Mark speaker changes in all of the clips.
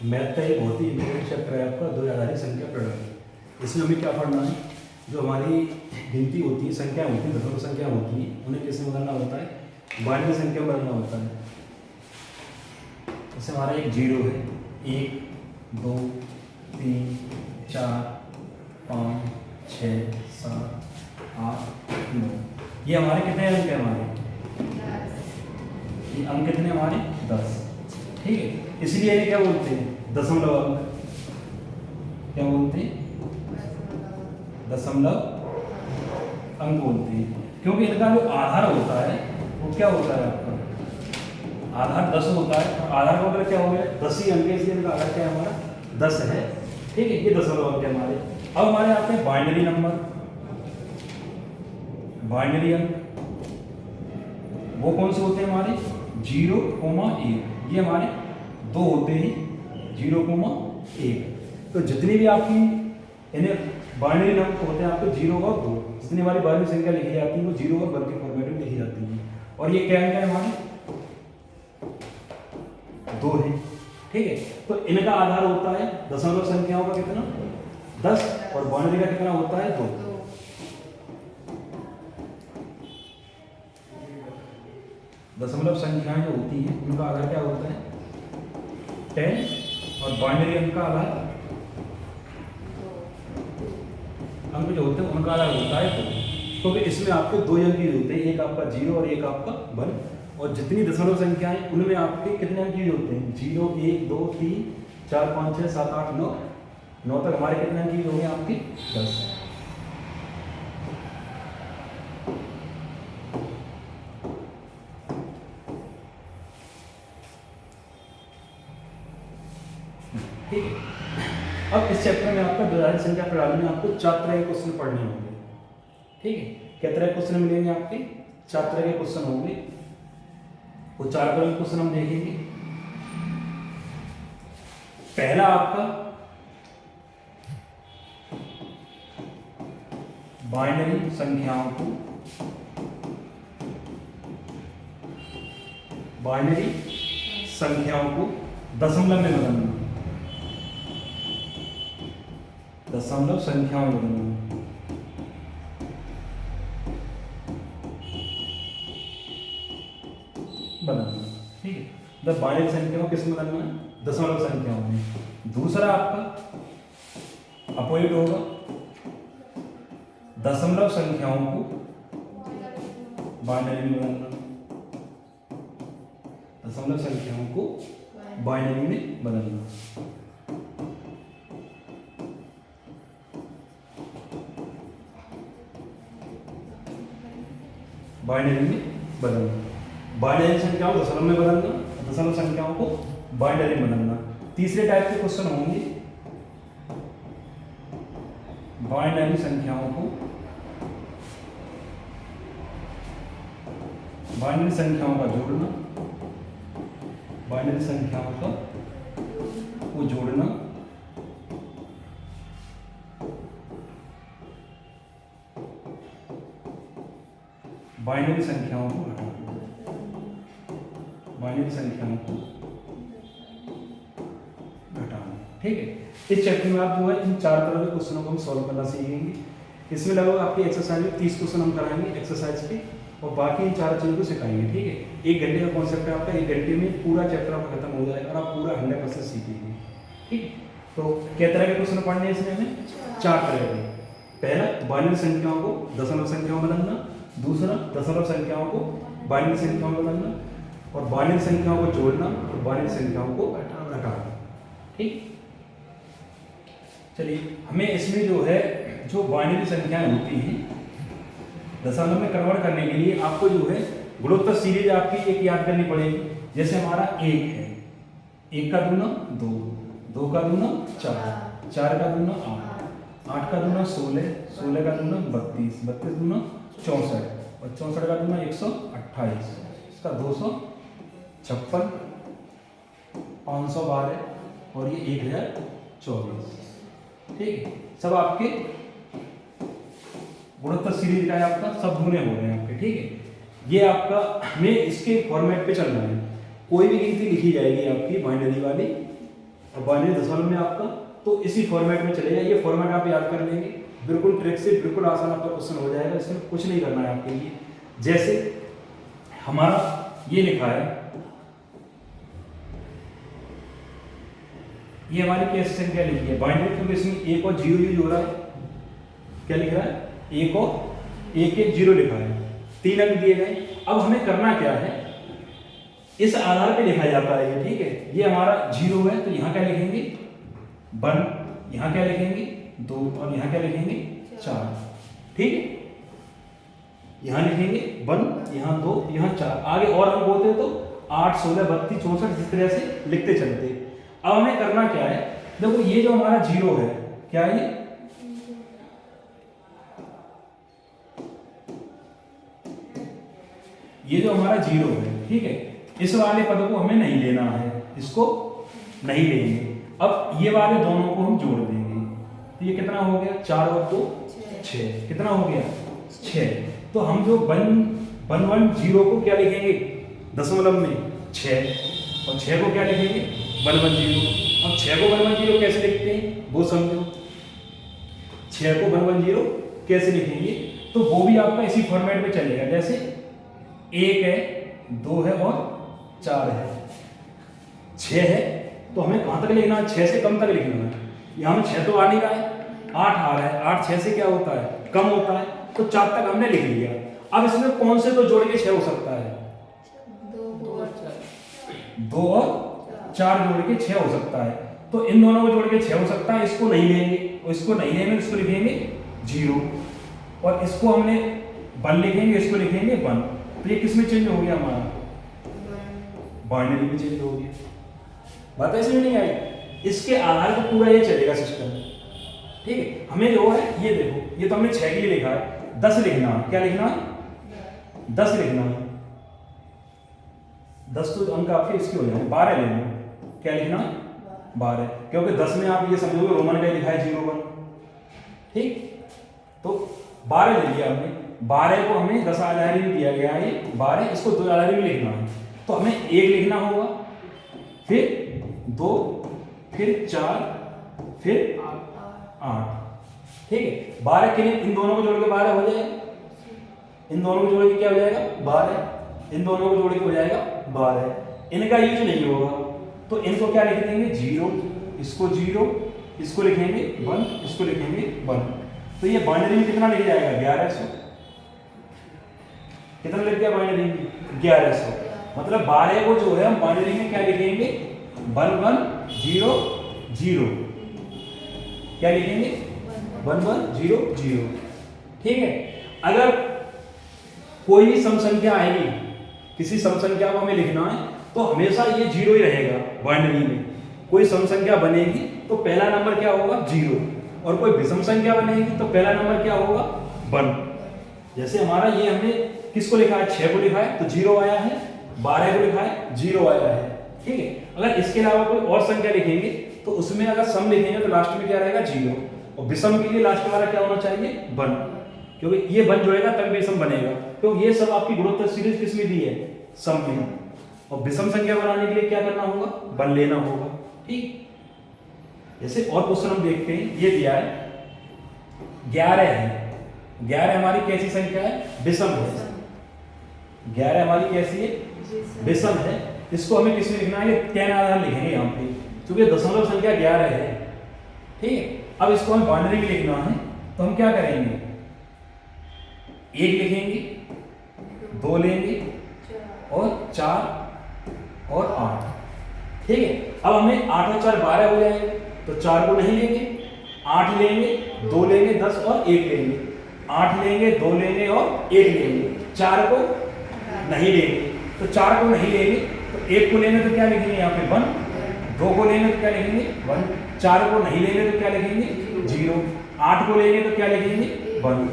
Speaker 1: Math का एक बहुत ही इंपॉर्टेंट चैप्टर है आपका द्वय आधारित संख्या प्रणाली। इसमें हमें क्या पढ़ना है, जो हमारी गिनती होती है, संख्या होती है, दशमलव संख्या होती है, उन्हें कैसे बदलना होता है, बाइनरी संख्या में बदलना होता है। जैसे हमारा एक जीरो है, 1 2 3 4 5 6 7 8 9, ये हमारे कितने अंक है, हमारे ये अंक कितने हमारे 10। ठीक है, इसलिए इन्हें क्या बोलते हैं, दशमलव अंक। क्या बोलते हैं, दशमलव अंक बोलते हैं, क्योंकि इनका जो आधार होता है वो क्या होता है, आपका आधार 10 होता है। तो आधार का मतलब क्या हो गया, 10 ही अंक है, इसलिए इनका आधार क्या है, हमारा 10 है। ठीक है, ये दशमलव अंक है हमारे। अब हमारे आते हैं बाइनरी नंबर, बाइनरी अंक। वो कौन से होते हैं हमारे, 0, 1। ये हमारे दो होते हैं, 0, 1। तो जितनी भी आपकी इन्हें बाइनरी नंबर होते हैं आपके 0 और 2, जितनी हमारी बाइनरी संख्या लिखी जाती है वो 0 और 1 के फॉर्मेट में लिखी जाती है। और ये क्या अंक है हमारे, 2 है। ठीक है, तो इनका आधार होता है दशमलव संख्याओं का कितना, 10, और बाइनरी का कितना होता है, 2। दशमलव संख्याएं जो होती हैं उनका आधार क्या होता है, 10, और बाइनरी अंक का आधार, अंक जो होते हैं उनका आधार होता है 2। तो इसमें आपके 2 अंक ही होते हैं, एक आपका 0 और एक आपका 1। और जितनी दशमलव संख्याएं उनमें आपके कितने अंक यूज होते हैं, 0 1 2 3 4 5 6 7 8 9, 9 तक हमारे कितने अंक यूज होंगे आपके, 10। ठीक है, अब इस चैप्टर में आपका द्वय संख्या प्रणाली में आपको 4 तरह के क्वेश्चन पढ़ने होंगे। ठीक है, क्या तरह के क्वेश्चन मिलेंगे आपके, 4 तरह के क्वेश्चन होंगे। वो 4 तरह के क्वेश्चन हम देखेंगे। पहला आपका बाइनरी संख्याओं को, बाइनरी संख्याओं को दशमलव में बदलना, दशमलव संख्याओं में बदलना। ठीक है, द बाइनरी संख्याओं को किस में बदलना है, दशमलव संख्याओं में। दूसरा आपका अपोजिट होगा, दशमलव संख्याओं को बाइनरी में बदलना, दशमलव संख्याओं को बाइनरी में बदलना। बाइनरी में बदलना, बाइनरी संख्याओं को दशमलव में बदलना, दशमलव संख्याओं को बाइनरी में बदलना। तीसरे टाइप के क्वेश्चन होंगे बाइनरी संख्याओं को, बाइनरी संख्याओं का जोड़ना, बाइनरी संख्याओं का को जोड़ना, बाइनरी संख्याओं को घटाना, बाइनरी संख्याओं को घटाना। ठीक है, इस चैप्टर में आप जो है इन 4 तरह के क्वेश्चनों को हम सॉल्व करना सीखेंगे। इसमें लगभग आपकी एक्सरसाइज में 30 क्वेश्चन हम कराएंगे एक्सरसाइज के, और बाकी इन 4 चीज़ों को सिखाएंगे। ठीक है, 1 घंटे का कॉन्सेप्ट है आपका, 1 घंटे में पूरा चैप्टर आपका खत्म हो जाएगा और आप पूरा 100% सीखेंगे। ठीक, तो क्या तरह के क्वेश्चन पढ़ने हैं इसमें हमें, 4 तरह के। पहला बाइनरी संख्याओं को दशमलव संख्याओं में बदलना, दूसरा दशमलव संख्याओं को बाइनरी संख्याओं में बदलना, और बाइनरी संख्याओं को जोड़ना, और बाइनरी संख्याओं को घटाना। ठीक, चलिए हमें इसमें जो है जो बाइनरी संख्याएं होती हैं दशमलव में कन्वर्ट करने के लिए आपको जो है गुणोत्तर सीरीज आपकी एक याद करनी पड़ेगी। जैसे हमारा 1 है, 1 का दूना 2, 2 का दूना 4, 4 का दूना 8, 8 का दूना 16, 16 का दूना 32, 32 दूना 64, और 64 का दूना 128, इसका 256, 512, और ये 1024। ठीक है, सब आपके गुणोत्तर सीरीज का है आपका, सब गुणे हो रहे हैं आपके। ठीक है, ये आपका हमें इसके फॉर्मेट पे चलना है। कोई भी गिनती लिखी जाएगी आपकी बाइनरी वाली, और बाइनरी दशमलव में आपका, तो इसी फॉर्मेट में चलेगा। ये फॉर्मेट आप याद कर लेंगे, बिल्कुल ट्रिक से, बिल्कुल आसान आपका क्वेश्चन हो जाएगा। इसमें कुछ नहीं करना है आपके लिए। जैसे हमारा ये लिखा है, ये हमारी कैसे संख्या लिखी है बाइनरी, क्योंकि इसमें 1 और 0 यूज हो रहा है। क्या लिख रहा है? 1 और 1 0 लिखा है, 3 अंक दिए गए। अब हमें करना क्या है, इस आधार पे लिखा जाता है ये, ठीक है। ये हमारा 0 है, तो यहाँ क्या लिखेंगे? 1, यहाँ क्या लिखेंगे? 2, और यहाँ क्या लिखेंगे? 4, ठीक है। यहाँ लिखेंगे 1, यहाँ 2, यहाँ 4। आगे और अंक होते तो 8, 16, 32, 64 इस तरह से लिखते चलते। अब हमें करना क्या है, देखो ये जो हमारा 0 है, क्या है ये जो हमारा 0 है, ठीक है। इस वाले पद को हमें नहीं लेना है, इसको नहीं लेंगे। अब ये वाले दोनों को हम जोड़ देंगे, तो ये कितना हो गया? 4 और 2 6, कितना हो गया? 6। तो हम जो 110 को क्या लिखेंगे दशमलव में? 6, और 6 को क्या लिखेंगे? 110। अब 6 को 110 कैसे लिखते हैं वो समझो। 6 को 110 कैसे लिखेंगे, तो वो भी आपका इसी फॉर्मेट में चलेगा। जैसे 1 है, 2 है और 4 है, 6 है, तो हमें कहां तक लिखना है? 6 से कम तक लिखना है। यहां में 6 तो आ नहीं रहा है, 8 आ रहा है। 8 6 से क्या होता है? कम होता है, तो 4 तक हमने लिख लिया। अब इसमें कौन से तो जोड़ के 6 हो सकता है? 2 और 4 जोड़ के 6 हो सकता है। तो इन दोनों को जोड़ के 6 हो सकता है। इसको नहीं लेंगे, और इसको नहीं लेंगे, इसको लिखेंगे 0, और इसको हमने 1 लिखेंगे, इसको लिखेंगे 1। तो ये किस में चेंज हो गया? हमारा बाइनरी में चेंज हो गया। बात ऐसे नहीं आई। इसके आधार पर पूरा ये चलेगा सिस्टम, ठीक है। हमें जो है ये देखो, ये तो हमने 6 के लिए लिखा है, 10 लिखना है। क्या लिखना है? 10 लिखना है। 10 तो अंक आपके इसके हो जाएंगे, 12 ले लो। क्या लिखना है? 12, क्योंकि 10 में आप ये समझोगे रोमन का लिखा है 01, ठीक। तो 12 ले लिया हमने। 12 को हमें 10 आधारी में दिया गया है, 12 इसको 2 आधारी में लिखना है। तो हमें 1 लिखना होगा, फिर 2, फिर 4, फिर 8, ठीक है। 12 के लिए इन दोनों को जोड़ के 12 हो जाएगा। इन दोनों को जोड़ के क्या हो जाएगा? 12। इन दोनों को जोड़ के हो जाएगा 12। इनका यूज नहीं होगा, तो इनको क्या लिख देंगे? 0, इसको 0, इसको लिखेंगे 1, इसको लिखेंगे 1। तो ये बाइनरी में कितना लिख जाएगा? 1100। कितना लिख गया बाइनरी में? 1100। मतलब 12 को जो है हम बाइनरी में क्या लिखेंगे? 1100। क्या लिखेंगे? 1100, ठीक है। अगर कोई भी सम संख्या आएगी, किसी सम संख्या को हमें लिखना है, तो हमेशा ये 0 ही रहेगा बाइनरी में। कोई सम संख्या बनेगी तो पहला नंबर क्या होगा? 0, और कोई विषम संख्या बनेगी तो पहला नंबर क्या होगा? 1। जैसे हमारा ये हमने किसको लिखा है? 6 को लिखा है तो 0 आया है, 12 को लिखा है 0 आया है, ठीक है। अगर इसके अलावा कोई और संख्या लिखेंगे तो उसमें अगर सम लिखेंगे तो लास्ट में क्या रहेगा? 0, और विषम के लिए लास्ट वाला क्या होना चाहिए? 1, क्योंकि ये 1 जुड़ेगा तब विषम बनेगा। तो ये सब आपकी गुणोत्तर सीरीज किस में दी है? सम में। और विषम संख्या बनाने के लिए क्या करना होगा? 1 लेना होगा, ठीक। जैसे और क्वेश्चन हम देखते हैं, ये दिया है 11 है। 11 हमारी कैसी संख्या है? विषम है। 11 हमारी कैसी है? विषम है। इसको हमें किसमें लिखना है? 10 आधार लिखेंगे यहाँ पे, क्योंकि दशमलव संख्या 11 है, ठीक है। अब इसको हम बाइनरी में लिखना है, तो हम क्या करेंगे? 1 लिखेंगे, 2 लेंगे, और 4 और 8, ठीक है। अब हमें 8 और 4 12 हो जाएंगे, तो 4 को नहीं लेंगे, 8 लेंगे, 2 लेंगे, 10 और 1 लेंगे। 8 लेंगे, 2 लेंगे और 1 लेंगे। 4 को नहीं लेंगे, तो 4 को नहीं लेंगे, तो 1 को लेंगे तो क्या लिखेंगे यहाँ पे? 1। 2 को लेंगे तो क्या लिखेंगे? 1। 4 को नहीं लेंगे तो क्या लिखेंगे? 0। 8 को लेंगे तो क्या लिखेंगे? 1।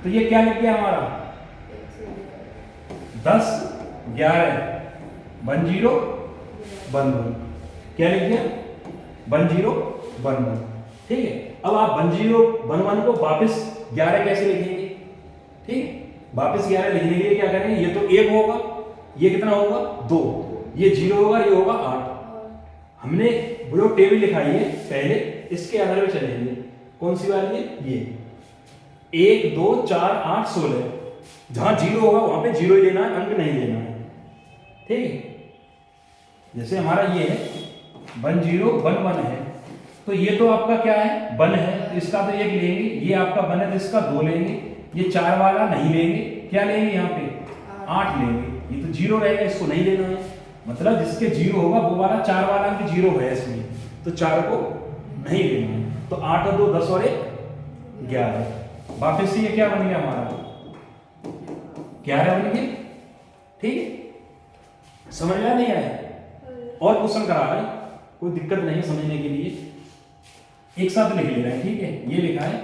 Speaker 1: तो ये क्या लिख गया हमारा? 10, 11, 10, 11। क्या लिख गया? 10, 11, ठीक है। अब आप 10, 11 को वापस 11 कैसे लिखेंगे? ठीक है, वापस 11 लिखने के लिए क्या करेंगे? ये तो 1 होगा, ये कितना होगा? 2, ये 0 होगा, ये होगा 8। हमने वो जो टेबल लिखाई है पहले इसके आधार पे चलेंगे। कौन सी वाली है? ये 1 2 4 8 16। जहां 0 होगा वहां पे 0 ही लेना है, अंक नहीं लेना है। ठीक है, जैसे हमारा ये है 1 0 1 1 है, तो ये तो आपका क्या है 1 है, तो इसका तो 1 लेंगे। ये आपका 1 है तो इसका 2 लेंगे। ये 4 वाला नहीं लेंगे, क्या लेंगे यहाँ पे 8 लेंगे। ये तो 0 रहेगा, इसको नहीं लेना है। मतलब जिसके 0 होगा वो वाला 4 वाला अंक 0 है इसमें, तो 4 को नहीं लेना है। तो 8 और 2 10 और 1 11। वापस से ये क्या बन गया हमारा 11 बन गया। ठीक है, समझ में नहीं आया? और क्वेश्चन करा रहे हैं, कोई दिक्कत नहीं समझने के लिए, एक साथ लिख ले रहे हैं। ठीक है, ये लिखा है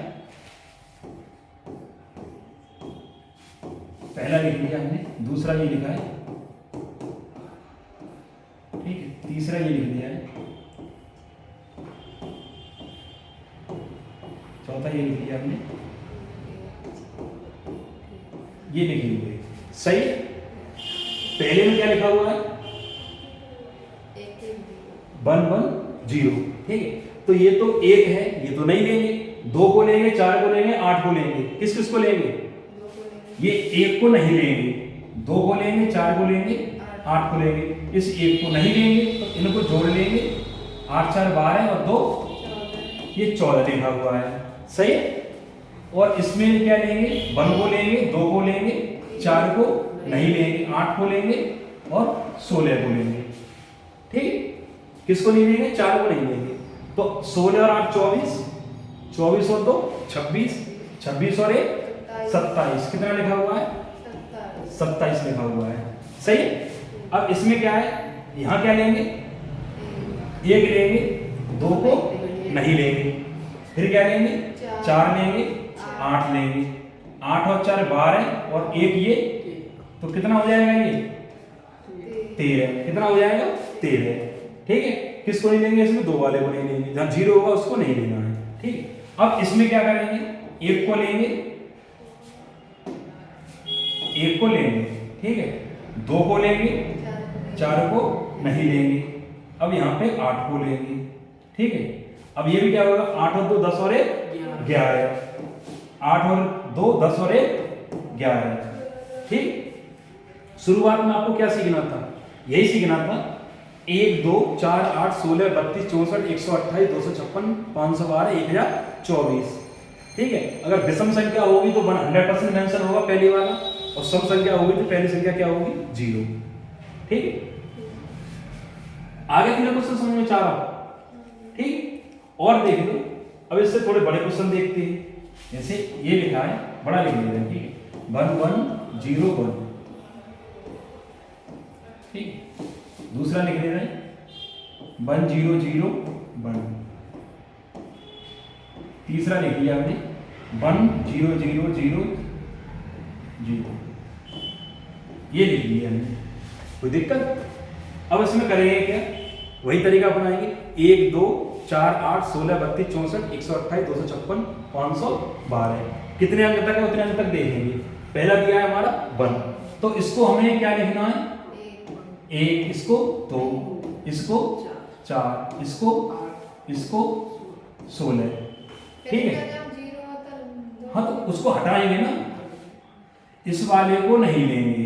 Speaker 1: पहला लिख लिया हमने, दूसरा ये लिखा है, ठीक है, तीसरा ये लिख दिया है, चौथा ये लिख लिया हमने, ये लिख लिया। सही। पहले में क्या लिखा हुआ है 1 1 0। ठीक है, तो ये तो 1 है, ये तो नहीं लेंगे। 2 को लेंगे, 4 को लेंगे, 8 को लेंगे। किस किस को लेंगे? ये 1 को नहीं लेंगे, 2 को लेंगे, 4 को लेंगे, 8 को लेंगे। इस 1 को नहीं लेंगे तो इनको जोड़ लेंगे। 8 4 12 और 2 ये 14 लिखा हुआ है। सही। और इसमें क्या लेंगे 1 को लेंगे, 2 को लेंगे, 4 को नहीं लेंगे, 8 को लेंगे और 16 को लेंगे। ठीक, किसको नहीं लेंगे 4 को नहीं लेंगे। तो 16 और 8 24, 24 और 2 26, 26 और 1 27। कितना लिखा हुआ है 27 लिखा हुआ है। सही। अब इसमें क्या है, यहां क्या लेंगे 1 लेंगे, 2 को नहीं लेंगे, फिर क्या लेंगे 4 लेंगे, 8 लेंगे। 8 और 4 12 और 1 ये, तो कितना हो जाएगा ये 13। कितना हो जाएगा 13। ठीक है, किसको नहीं लेंगे इसमें 2 वाले को नहीं लेंगे, जहां 0 होगा उसको नहीं लेना है। ठीक है, अब इसमें क्या करेंगे 1 को लेंगे, 1 को लेंगे, ठीक है, 2 को लेंगे, 4 को नहीं लेंगे। अब यहाँ पे 8 को लेंगे। ठीक है, अब ये भी क्या होगा 8 और 2 10 और 1 11। 8 और 2 10 और 1 11। ठीक, शुरुआत में आपको क्या सीखना था, यही सीखना था 1 2 4 8 16 32 64 128 256 512 1024। ठीक है, अगर विषम संख्या होगी तो 100% मेंशन होगा पहली वाला, और सम संख्या होगी तो पहली संख्या क्या होगी 0। ठीक है, आगे फिर क्वेश्चन समझ में चाह रहा हूं। ठीक, और देख लो, अब इससे थोड़े बड़े क्वेश्चन देखते हैं। जैसे ये लिखा है, बड़ा लिख लेते हैं। ठीक है, 1 1 0 1। ठीक, दूसरा लिख ले रहे हैं 1 0 0 1। तीसरा लिख लिया हमने 1 0 0 0 0। ये लिख लिया हमने, कोई दिक्कत? अब इसमें करेंगे क्या, वही तरीका अपनाएंगे। 1 2 4 8 16 32 64 128 256 512। कितने अंक तक है उतने अंक तक देखेंगे। पहला दिया है हमारा 1, तो इसको हमें क्या लिखना है 1, इसको 2, इसको 4, इसको 16। ठीक है, हाँ तो उसको हटाएंगे ना, इस वाले को नहीं लेंगे।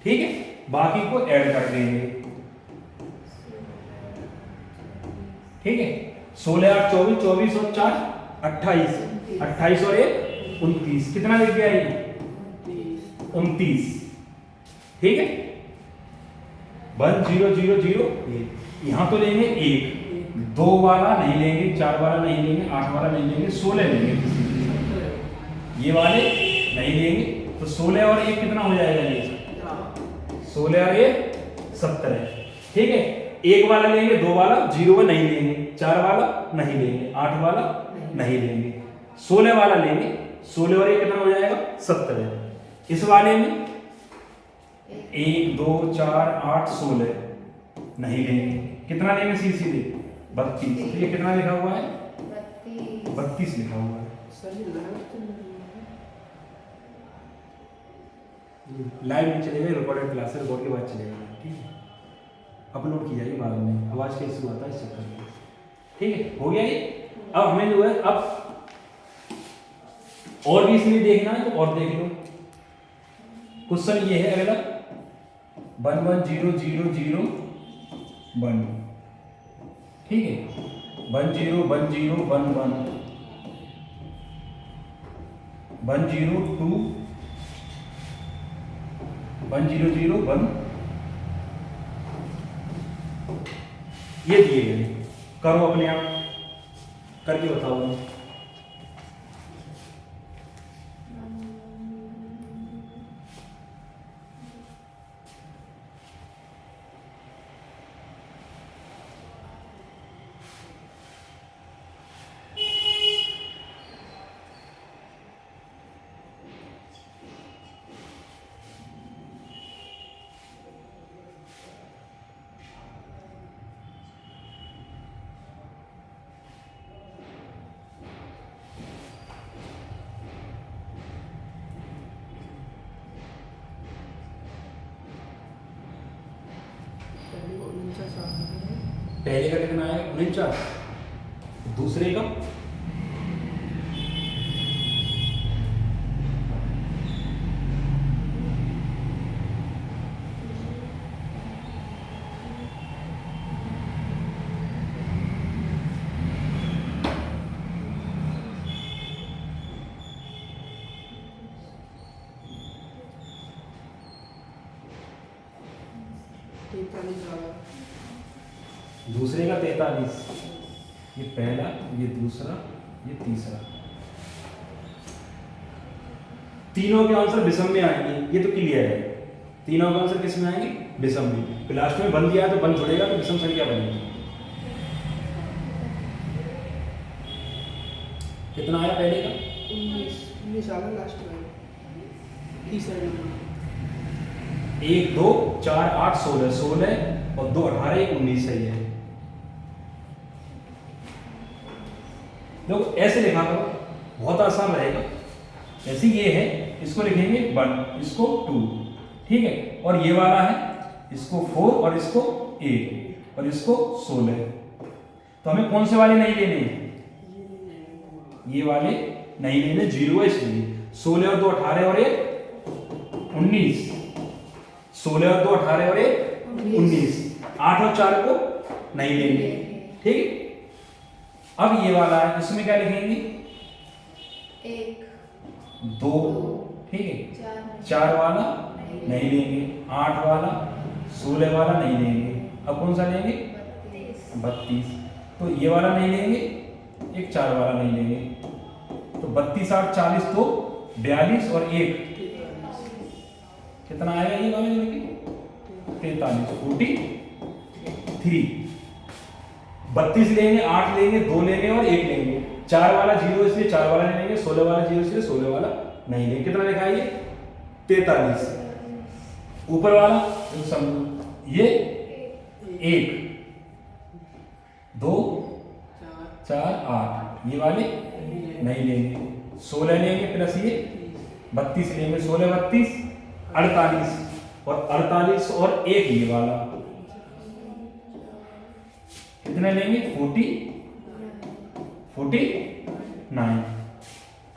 Speaker 1: ठीक है, बाकी को ऐड कर देंगे। ठीक है, 16 8 24 24 और 4 28 28 और 1 29। कितना लिख गया ये 29। ठीक है, 1 0 0 0 यहां तो लेंगे 1, 2 वाला नहीं लेंगे, 4 वाला नहीं लेंगे, 8 वाला नहीं लेंगे, 16 लेंगे। ये वाले नहीं लेंगे, तो 16 और 1 कितना हो जाएगा ये 16 और 1 17। ठीक है, 1 वाला लेंगे, 2 वाला 0 नहीं लेंगे, 4 वाला नहीं लेंगे, 8 वाला नहीं लेंगे, 16 वाला लेंगे। 16 और 1 कितना हो जाएगा 17। इस वाले में 1 2 4 8 16 नहीं लेंगे, कितना लेंगे सीधे 32। तो ये कितना लिखा हुआ है 32 लिखा हुआ है। लाइव नहीं चलेगा, रिकॉर्डेड क्लास है, रिकॉर्ड के बाद चलेगा। ठीक है। अपलोड की जाएगी बाद में, आवाज़ का इशू आता है इस चक्कर में। ठीक है, हो गया ये। अब हमें जो है अब और भी इसमें देखना है तो और देख लो। क्वेश्चन ये है अगला 110001, ठीक है, 101011 102 1001 ये दिए गए। करो अपने आप करके बताओ। पहले का कितना है 49, दूसरे का दूसरे का 43, ये पहला, ये दूसरा, ये तीसरा। तीनों के आंसर विषम में आएंगे, ये तो क्लियर है। तीनों के आंसर किस में आएंगे? विषम में। फिर लास्ट में बन दिया तो बन छोड़ेगा तो विषम संख्या बनेगी। कितना आया पहले का?
Speaker 2: 19 आया लास्ट में। तीसरा नंबर
Speaker 1: 1 2 4 8 16 16 और 2 18 1 19 सही है। देखो ऐसे लिखा करो, बहुत आसान रहेगा। जैसे ये है, इसको लिखेंगे 1, इसको 2, ठीक है, और ये वाला है, इसको 4 और इसको 1 और इसको 16। तो हमें कौन से वाले नहीं लेने? ये वाले नहीं लेने, 0 है इसलिए। 16 और 2 18 और 1 19, 16 और 2 18 और 1 19, 8 और 4 को नहीं लेंगे, ठीक है। अब ये वाला है, इसमें क्या लिखेंगे?
Speaker 3: 1
Speaker 1: 2, ठीक है, 4 वाला नहीं लेंगे, 8 वाला 16 वाला नहीं लेंगे। अब कौन सा लेंगे? 32। तो ये वाला नहीं लेंगे, एक 4 वाला नहीं लेंगे। तो 32 8 40 तो 42 और 1 कितना आएगा? ये वाला लेंगे 43, 43। 32 लेंगे, 8 लेंगे, 2 लेंगे और 1 लेंगे। 4 वाला 0 इसलिए 4 वाला नहीं लेंगे, 16 वाला 0 इसलिए 16 वाला नहीं लेंगे। कितना लिखा है ये? 43। ऊपर वाला ये 1 2 4 8, ये वाले नहीं लेंगे। 16 लेंगे प्लस ये 32 लेंगे, 16 32 48 और 48 और 1 ये वाला कितने लेंगे? 49।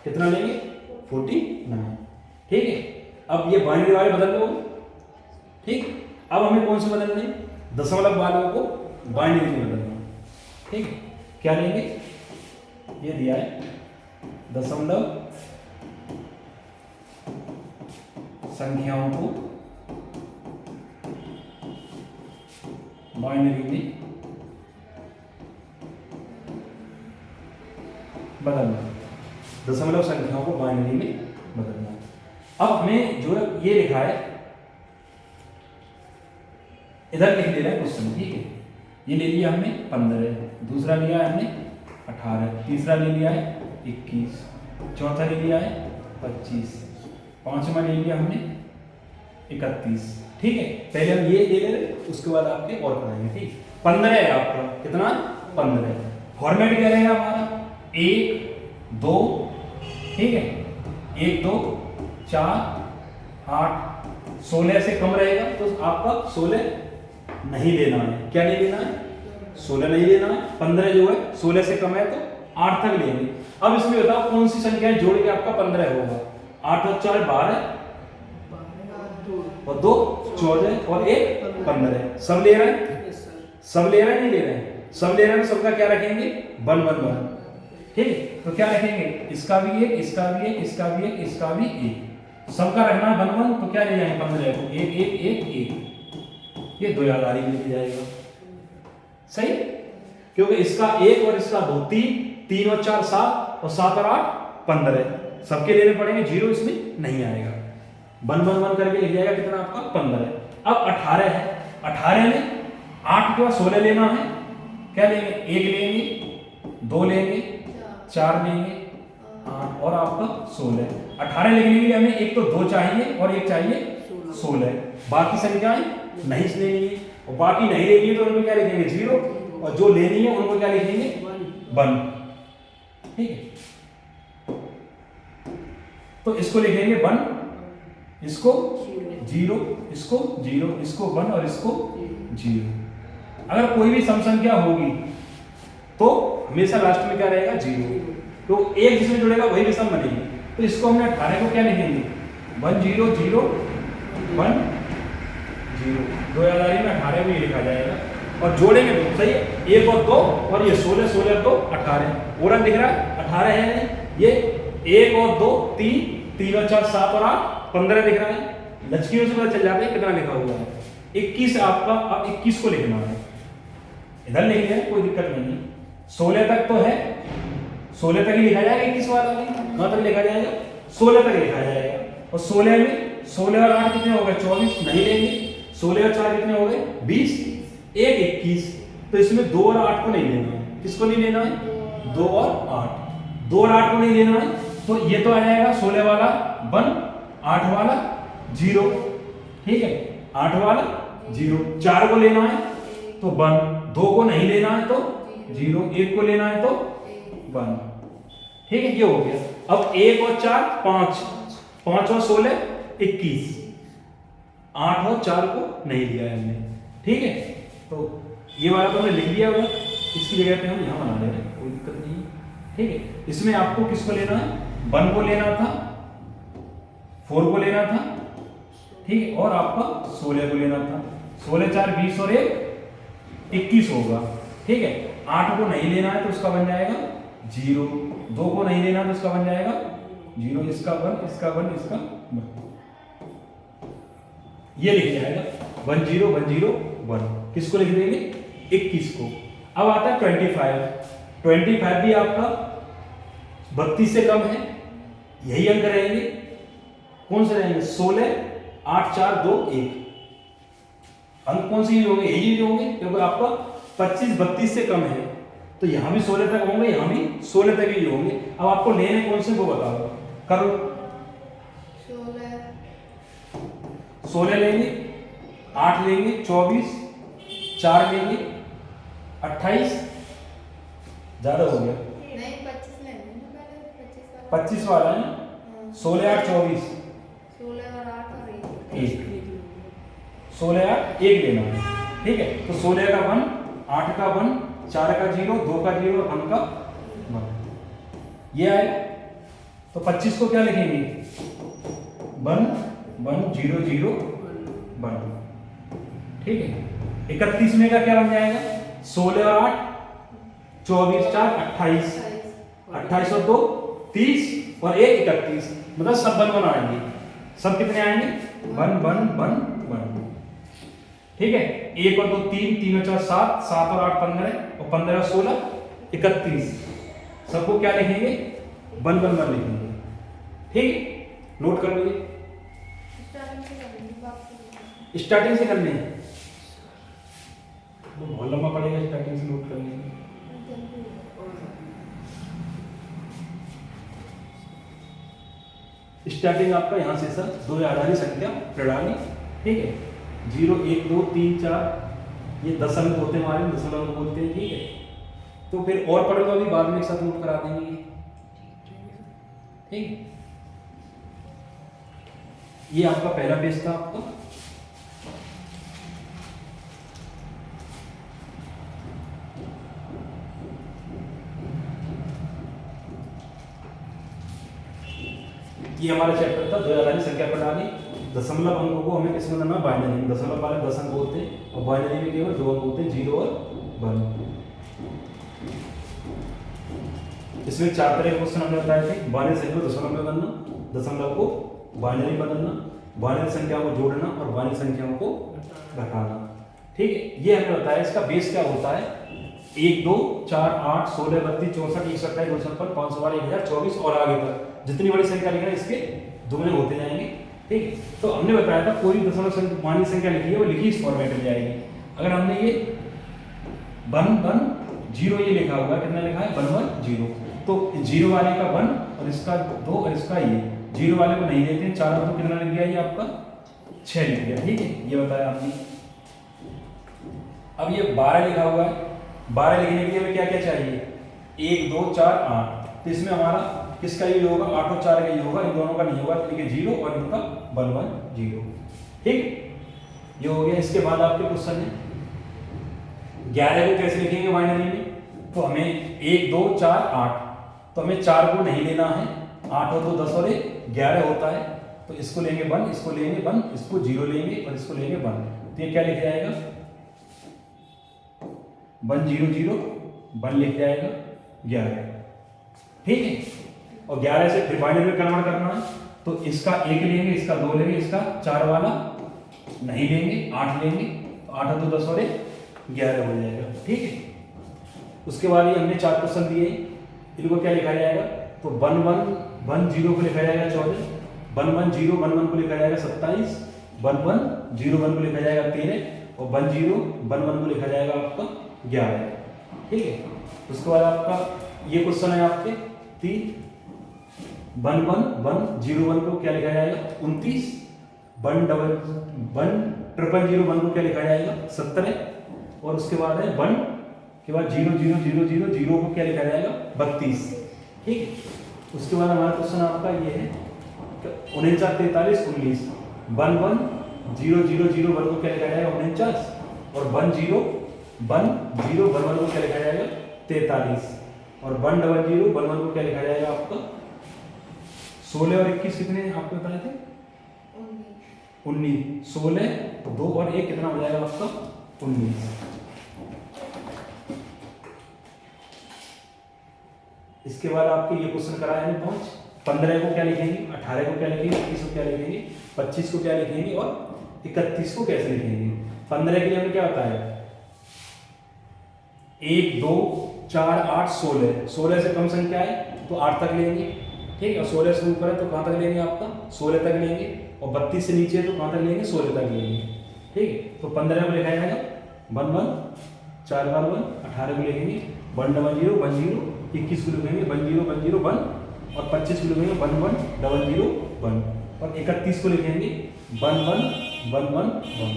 Speaker 1: कितना लेंगे? 49, ठीक है। अब ये बाइनरी वाले बदल लो, ठीक। अब हमें कौन से बदलने? दशमलव वालों को बाइनरी में बदलना, ठीक है। क्या लेंगे? ये दिया है दशमलव संख्याओं को बाइनरी में बदलना, दशमलव संख्याओं को बाइनरी में बदलना। अब हमें जो है ये लिखा है, इधर लिख देना है क्वेश्चन, ठीक है। ये ले लिया हमने 15, दूसरा लिया है हमने 18, तीसरा ले लिया है 21, चौथा ले लिया है 25, पांचवा ले लिया हमने 31, ठीक है। पहले हम ये ले ले, उसके बाद आपके और कराएंगे, ठीक। 15 है आपका, कितना? 15। फॉर्मेट क्या रहेगा हमारा? 1 2, ठीक है, 1 2 4 8 16 से कम रहेगा तो आपका 16 नहीं लेना है। क्या नहीं लेना है? 16 नहीं लेना है। 15 जो है 16 से कम है तो 8 तक लेंगे। अब इसमें बताओ कौन सी संख्याएं जोड़ के आपका 15 होगा? 8 और 4 12 और 2 14 और 1 15। सब ले रहे हैं?
Speaker 2: Yes sir.
Speaker 1: सब ले रहे हैं? नहीं ले रहे हैं? सब ले रहे हैं तो सबका क्या रखेंगे? 1 1 1। ठीक है, तो क्या रखेंगे? इसका भी एक, इसका भी एक, इसका भी एक, इसका भी एक। सबका रखना है 1 1, तो क्या ले जाएंगे? 15 को 1 1 1 1। ये दो यादारी में ले जाएगा। सही, क्योंकि इसका 1 और इसका 2 3, 3 और 4 7 और 7 और 8 15। सबके लेने पड़ेंगे, 0 इसमें नहीं आएगा। 1 1 1 करके लिख जाएगा कितना आपका? 15। अब 18 है। 18 में 8 के बाद 16 लेना है। क्या लेंगे? 1 लेंगे, 2 लेंगे, 4 लेंगे, 8 और आपका 16। 18 लिखने के लिए हमें एक तो 2 चाहिए और एक चाहिए 16। बाकी संख्याएं नहीं लेनी है, और बाकी नहीं लेनी है तो उनको क्या लिखेंगे? 0। और जो लेनी है उनको क्या लिखेंगे? 1। ठीक है, तो इसको लिखेंगे 1, इसको 0, इसको 0, इसको 1 और इसको 0। अगर कोई भी सम संख्या होगी तो हमेशा लास्ट में क्या रहेगा? 0। तो एक जिसमें जुड़ेगा वही विषम बनेगी। तो इसको हमने 18 को क्या लिखेंगे? 1 0 0 1 0। दो यादारी में 18 में ये लिखा जाएगा और जोड़ेंगे तो सही है, 1 और 2 और ये 16 16 2 18। और दिख रहा है 18 है, ये 1 और 2 3, 3 और 4 7 और 8 15 दिख रहा है। लचकियों से पता चल जाता है कितना लिखा हुआ है। 21 आपका, अब 21 को लिखना है। इधर लिख लें, कोई दिक्कत नहीं। 16 तक तो है, 16 तक ही लिखा जाएगा। 21 वाला भी कहां तक लिखा जाएगा? 16 तक लिखा जाएगा। और 16 में 16 और 8 कितने हो गए? 24 नहीं लेंगे। 16 और 4 कितने हो गए? 20, 1 21। तो इसमें 2 और 8 को नहीं लेना है। किसको नहीं लेना है? 2 और 8। 2 और 8 को नहीं लेना है, तो ये तो आ जाएगा 16 वाला 1, 8 वाला 0। ठीक है, 8 वाला 0। 4 को लेना है तो 1, 2 को नहीं लेना है तो 0, 1 को लेना है तो 1। ठीक है, ये हो गया। अब 1 और 4 5, 5 और 16 21। 8 और 4 को नहीं लिया है हमने। ठीक है, तो ये वाला तो हमने लिख दिया होगा, इसकी जगह पे हम यहाँ बना ले रहे हैं, कोई दिक्कत नहीं है। ठीक है, इसमें आपको किसको लेना है? 1 को लेना था, 4 को लेना था, ठीक है, और आपका 16 को लेना था। 16 4 20 और 1 21 होगा। ठीक है, 8 को नहीं लेना है तो उसका बन जाएगा 0। 2 को नहीं लेना तो उसका बन जाएगा 0, इसका 1, इसका 1, इसका 1। ये लिख जाएगा 1 0 1 0 1। किसको लिख देंगे? 21 को। अब आता है 25। 25 भी आपका 32 से कम है, यही अंक रहेंगे। कौन से रहेंगे? 16 8 4 2 1। अंक कौन से होंगे? यही होंगे, क्योंकि आपका 25 32 से कम है, तो यहां भी 16 तक होंगे, यहां भी 16 तक ही होंगे। अब आपको लेने कौन से वो बताओ, करो। 16 लेंगे, 8 लेंगे, 24, 4 लेंगे, 28, ज्यादा हो गया।
Speaker 3: नहीं 25 लेंगे ना पहले,
Speaker 1: 25 वाला है ना? 16 8 24,
Speaker 3: 16 और 8 और
Speaker 1: 1। 16 8 1 लेना है। ठीक है, तो 16 का 1, 8 का 1, 4 का 0, 2 का 0 और 1 का 1। ये आएगा। तो 25 को क्या लिखेंगे? 1 1 0 0 1। ठीक है, 31 में का क्या बन जाएगा? 16 और 8 24 4 28, 28 और 2 30 और 1 31। मतलब सब 1 1 आएंगे। सब कितने आएंगे? 1 1 1 1। ठीक है, 1 और 2 3, 3 और 4 7, 7 और 8 15 और 15 और 16 31। सबको क्या लिखेंगे? 1 1 1 लिखेंगे। ठीक, नोट कर लीजिए। स्टार्टिंग से करने हैं, तो बहुत लंबा पड़ेगा स्टार्टिंग से नोट करने में। स्टार्टिंग आपका यहां से सर 2 आधारी संख्या प्रणाली। ठीक है, 0 1 2 3 4 ये 10 अंक होते हैं हमारे, दशमलव अंक बोलते हैं। ठीक है, तो फिर और पढ़ लो, अभी बाद में एक साथ नोट करा देंगे। ठीक, ये आपका पहला पेज था आपका। ये हमारा चैप्टर था 2000 संख्या प्रणाली। दशमलव अंकों को हमें किसमें करना है? बाइनरी में। दशमलव वाले 10 अंक होते हैं और बाइनरी में केवल 2 अंक होते हैं, 0 और 1। इसमें 4 तरह के क्वेश्चन हमने बताए थे। बाइनरी संख्या को दशमलव में बदलना, दशमलव को बाइनरी बदलना, बाइनरी संख्याओं को जोड़ना और बाइनरी संख्याओं को घटाना। ठीक है, ये हमने बताया। इसका बेस क्या होता है? 1 2 4 8 16 32 64 128 256 512 1024 और आगे तक जितनी बड़ी संख्या लिखना है इसके दुगने होते जाएंगे। ठीक है, तो हमने बताया था कोई दशमलव मानी संख्या लिखी है वो लिखी इस फॉर्मेट में जाएगी। अगर हमने ये 1 1 0 ये लिखा हुआ है, कितना लिखा है? 1 1 0, तो 0 वाले का 1 और इसका 2 और इसका ये 0 वाले को नहीं देते हैं। 4 तो कितना लिख गया? ये आपका 6 लिख गया। ठीक है, ये बताया आपने। अब ये 12 लिखा हुआ है, 12 लिखने के लिए हमें क्या क्या चाहिए? 1 2 4 8, तो इसमें हमारा किसका यूज होगा? 8 और 4 का यूज होगा, इन दोनों का नहीं होगा, तो 0 और इनका 1 1 0। ठीक, ये हो गया। इसके बाद आपके क्वेश्चन है 11 को कैसे लिखेंगे बाइनरी में? तो हमें 1 2 4 8, तो हमें 4 को नहीं लेना है, 8 हो तो 10 और 11 होता है, तो इसको लेंगे 1, इसको लेंगे 1, इसको 0 लेंगे और इसको लेंगे 1, तो ये क्या लिख जाएगा? 1 0 0 1 लिख जाएगा 11। ठीक है, और 11 से फिर बाइनरी में कन्वर्ट करना है, तो इसका 1 लेंगे, इसका 2 लेंगे, इसका 4 वाला नहीं लेंगे, 8 लेंगे, तो 8 तो 10 और 11 हो जाएगा। ठीक है, उसके बाद ये हमने 4 क्वेश्चन दिए, इनको क्या लिखा जाएगा? तो 1 1 1 0 को लिखा जाएगा 14, 1 1 0 1 1 को लिखा जाएगा 27, 1 1 0 1 को लिखा जाएगा 13 और 1 0 1 1 को लिखा जाएगा आपका 11। ठीक है, उसके बाद आपका ये क्वेश्चन है आपके 3, 1 1 1 0 1 को क्या लिखा जाएगा? 29, 1 1 0 1 को क्या लिखा जाएगा? 17, और उसके बाद है 1 के बाद 0 0 0 0 0 को क्या लिखा जाएगा? 32। ठीक है, उसके बाद हमारा क्वेश्चन आपका ये है 49 43 19, 1 1 0 0 0 1 को क्या लिखा जाएगा? 49, और 1 0 1 0 1 1 को क्या लिखा जाएगा? 43, और 1 0 0 1 1 को क्या लिखा जाएगा आपका? 16 और 21 कितने आपको बताए थे? 19, 16 2 और 1 कितना हो जाएगा आपका? 19। इसके बाद आपके ये क्वेश्चन कराया है 5, 15 को क्या लिखेंगे, 18 को क्या लिखेंगे, 21 को क्या लिखेंगे, 25 को क्या लिखेंगे और 31 को कैसे लिखेंगे। 15 के लिए हमने क्या बताया? 1 2 4 8 16, 16 से कम संख्या है तो 8 तक लेंगे। ठीक है, और 16 से ऊपर है तो कहाँ तक लेंगे? आपका 16 तक लेंगे, और 32 से नीचे है तो कहाँ तक लेंगे? 16 तक लेंगे। ठीक है, तो 15 को लिखा जाएगा 1 1 4 बार 1, 18 को लिखेंगे 1 0 1 0, 21 को लिखेंगे 1 0 1 0 1, और 25 को लिखेंगे 1 1 0 0 1, और 31 को लिखेंगे 1 1 1 1 1।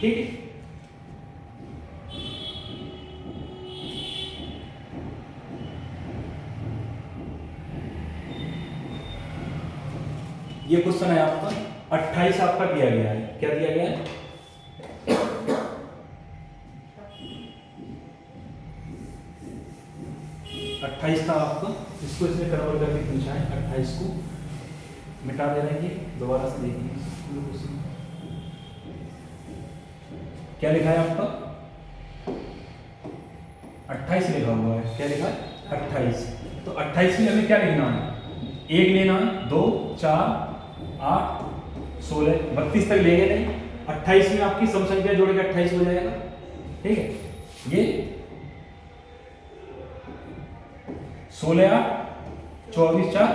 Speaker 1: ठीक है, ये क्वेश्चन है आपका 28 आपका दिया गया है। क्या दिया गया है? 28 था आपका, इसको इसमें कन्वर्ट करके पूछा है। 28 को मिटा दे रहे हैं, दोबारा से देखिए क्या लिखा है आपका? 28 लिखा हुआ है। क्या लिखा है? 28। तो 28 में हमें क्या लिखना है? 1 लेना है, 2 4 8 16 32 तक लेंगे नहीं। 28 में आपकी सम संख्या जोड़ के 28 हो जाएगा। ठीक है, ये 16 8 24 4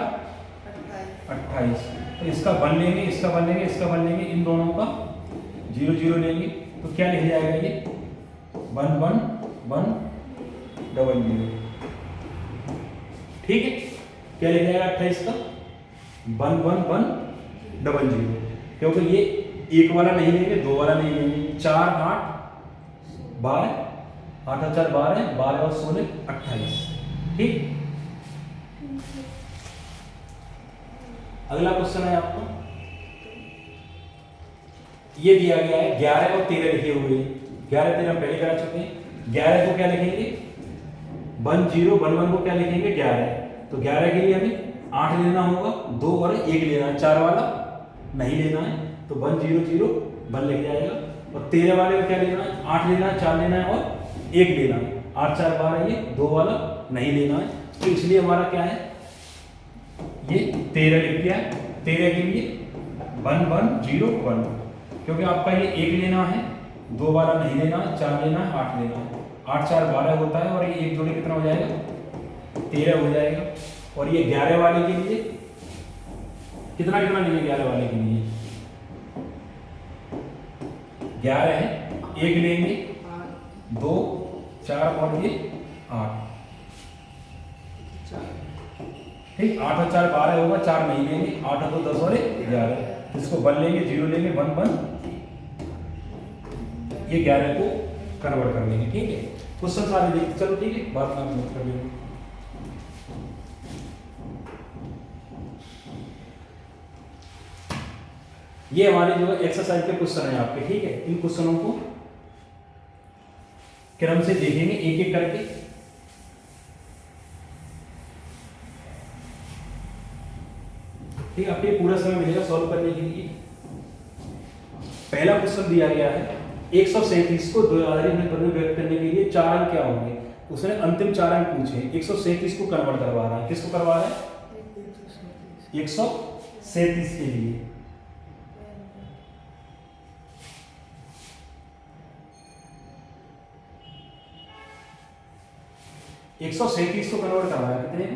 Speaker 1: 28, तो इसका 1 लेंगे, इसका 1 लेंगे, इसका 1 लेंगे, इन दोनों का 0 0 लेंगे, तो क्या लिख जाएगा? ये 1 1 1 0 0। ठीक है, क्या लिख जाएगा 28 का? 1 1 1 0 0, क्योंकि ये 1 वाला नहीं लेंगे, 2 वाला नहीं लेंगे। 4 8 12, 8 और 4 12, 12 और 16 28। ठीक, अगला क्वेश्चन है आपको, ये दिया गया है 11 और 13 लिखे हुए हैं। 11 13 हम पहले करा चुके हैं। 11 को क्या लिखेंगे? 1 0 1 1 को क्या लिखेंगे? 11, तो 11 के लिए हमें 8 लेना होगा, 2 और 1 लेना है, 4 वाला नहीं लेना है, तो 1 0 0 1 लिख जाएगा। और 13 वाले को क्या लेना है, 8 लेना है, 4 लेना है और 1 लेना है, 8 4 12 ये 2 वाला नहीं लेना है, तो इसलिए हमारा क्या है, ये 13 लिख दिया है। 13 के लिए 1 1 0 1, क्योंकि आपका ये 1 लेना है, 2 वाला नहीं लेना है, 4 लेना है, 8 लेना है, 8 4 12 होता है, और ये एक जोड़े कितना हो जाएगा, 13 हो जाएगा। और ये 11 वाले के लिए कितना कितना लेंगे, 11 वाले के लिए 11 है, 1 लेंगे, 2 4 और ये 8, ठीक, 8 और 4 12 होगा, 4 नहीं लेंगे, 8 और 2 10 और 11, इसको 1 लेंगे, 0 लेंगे, 1 1, ये 11 को कन्वर्ट कर लेंगे, ठीक है। क्वेश्चन सारे देखते चलो, ठीक है, बात में नोट कर लेंगे। ये हमारे जो एक्सरसाइज के क्वेश्चन है आपके, ठीक है। इन क्वेश्चनों को क्रम से देखेंगे एक एक करके। ठीक है, आपको पूरा समय मिलेगा सॉल्व करने के लिए। पहला क्वेश्चन दिया गया है 137 को द्विआधारी पद में व्यक्त करने के लिए 4 अंक क्या होंगे। उसने अंतिम 4 अंक पूछे, 137 को कन्वर्ट करवा रहा है, किसको करवा रहा है, 137 के लिए। एक 137 को कन्वर्ट करवाया, कितने को,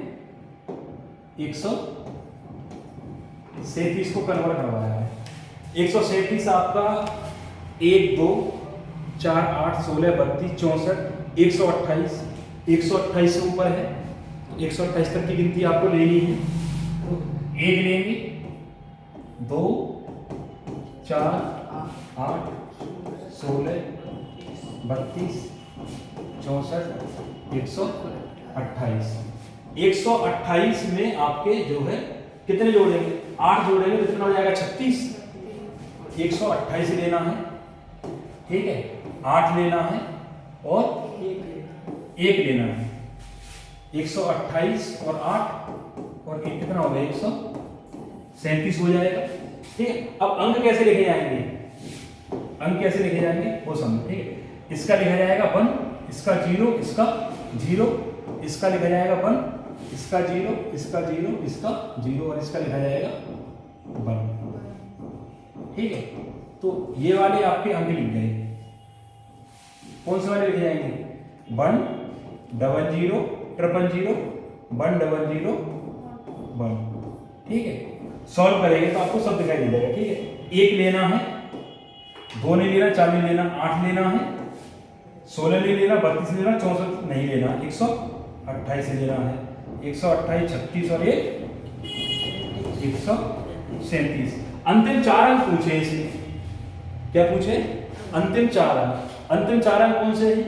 Speaker 1: 137 को कन्वर्ट करवाया है। 137 आपका 1 2 4 8 16 32 64 128, 128 से ऊपर है, 128 तक की गिनती आपको लेनी है। तो 1 लेंगे, 2 4 8 16 32 64 128, 128 में आपके जो है कितने जोड़ेंगे, 8 जोड़ेंगे तो कितना हो जाएगा, 36। 128 लेना है, ठीक है, 8 लेना है और 1 लेना है। 128 और 8 और 1 कितना हो गया, 137 हो जाएगा, ठीक है। अब अंक कैसे लिखे जाएंगे, अंक कैसे लिखे जाएंगे वो समझो, ठीक है। इसका लिखा जाएगा 1, इसका 0, इसका 0, इसका लिखा जाएगा 1, इसका 0, इसका 0, इसका 0 और इसका लिखा जाएगा 1, ठीक है। तो ये वाले आपके अंक लिख गए। कौन से वाले लिखे जाएंगे, 1 00 000 1 00 1, ठीक है। सॉल्व करेंगे तो आपको सब दिखाई दे जाएगा, ठीक है। 1 लेना है, 2 नहीं लेना, 4 नहीं लेना, 8 लेना है, 16 नहीं लेना, 32 लेना, 64 नहीं लेना, 128 लेना है। 128 36 और 137। अंतिम 4 अंक पूछे इसने, क्या पूछे, अंतिम 4 अंक। अंतिम 4 अंक कौन से हैं,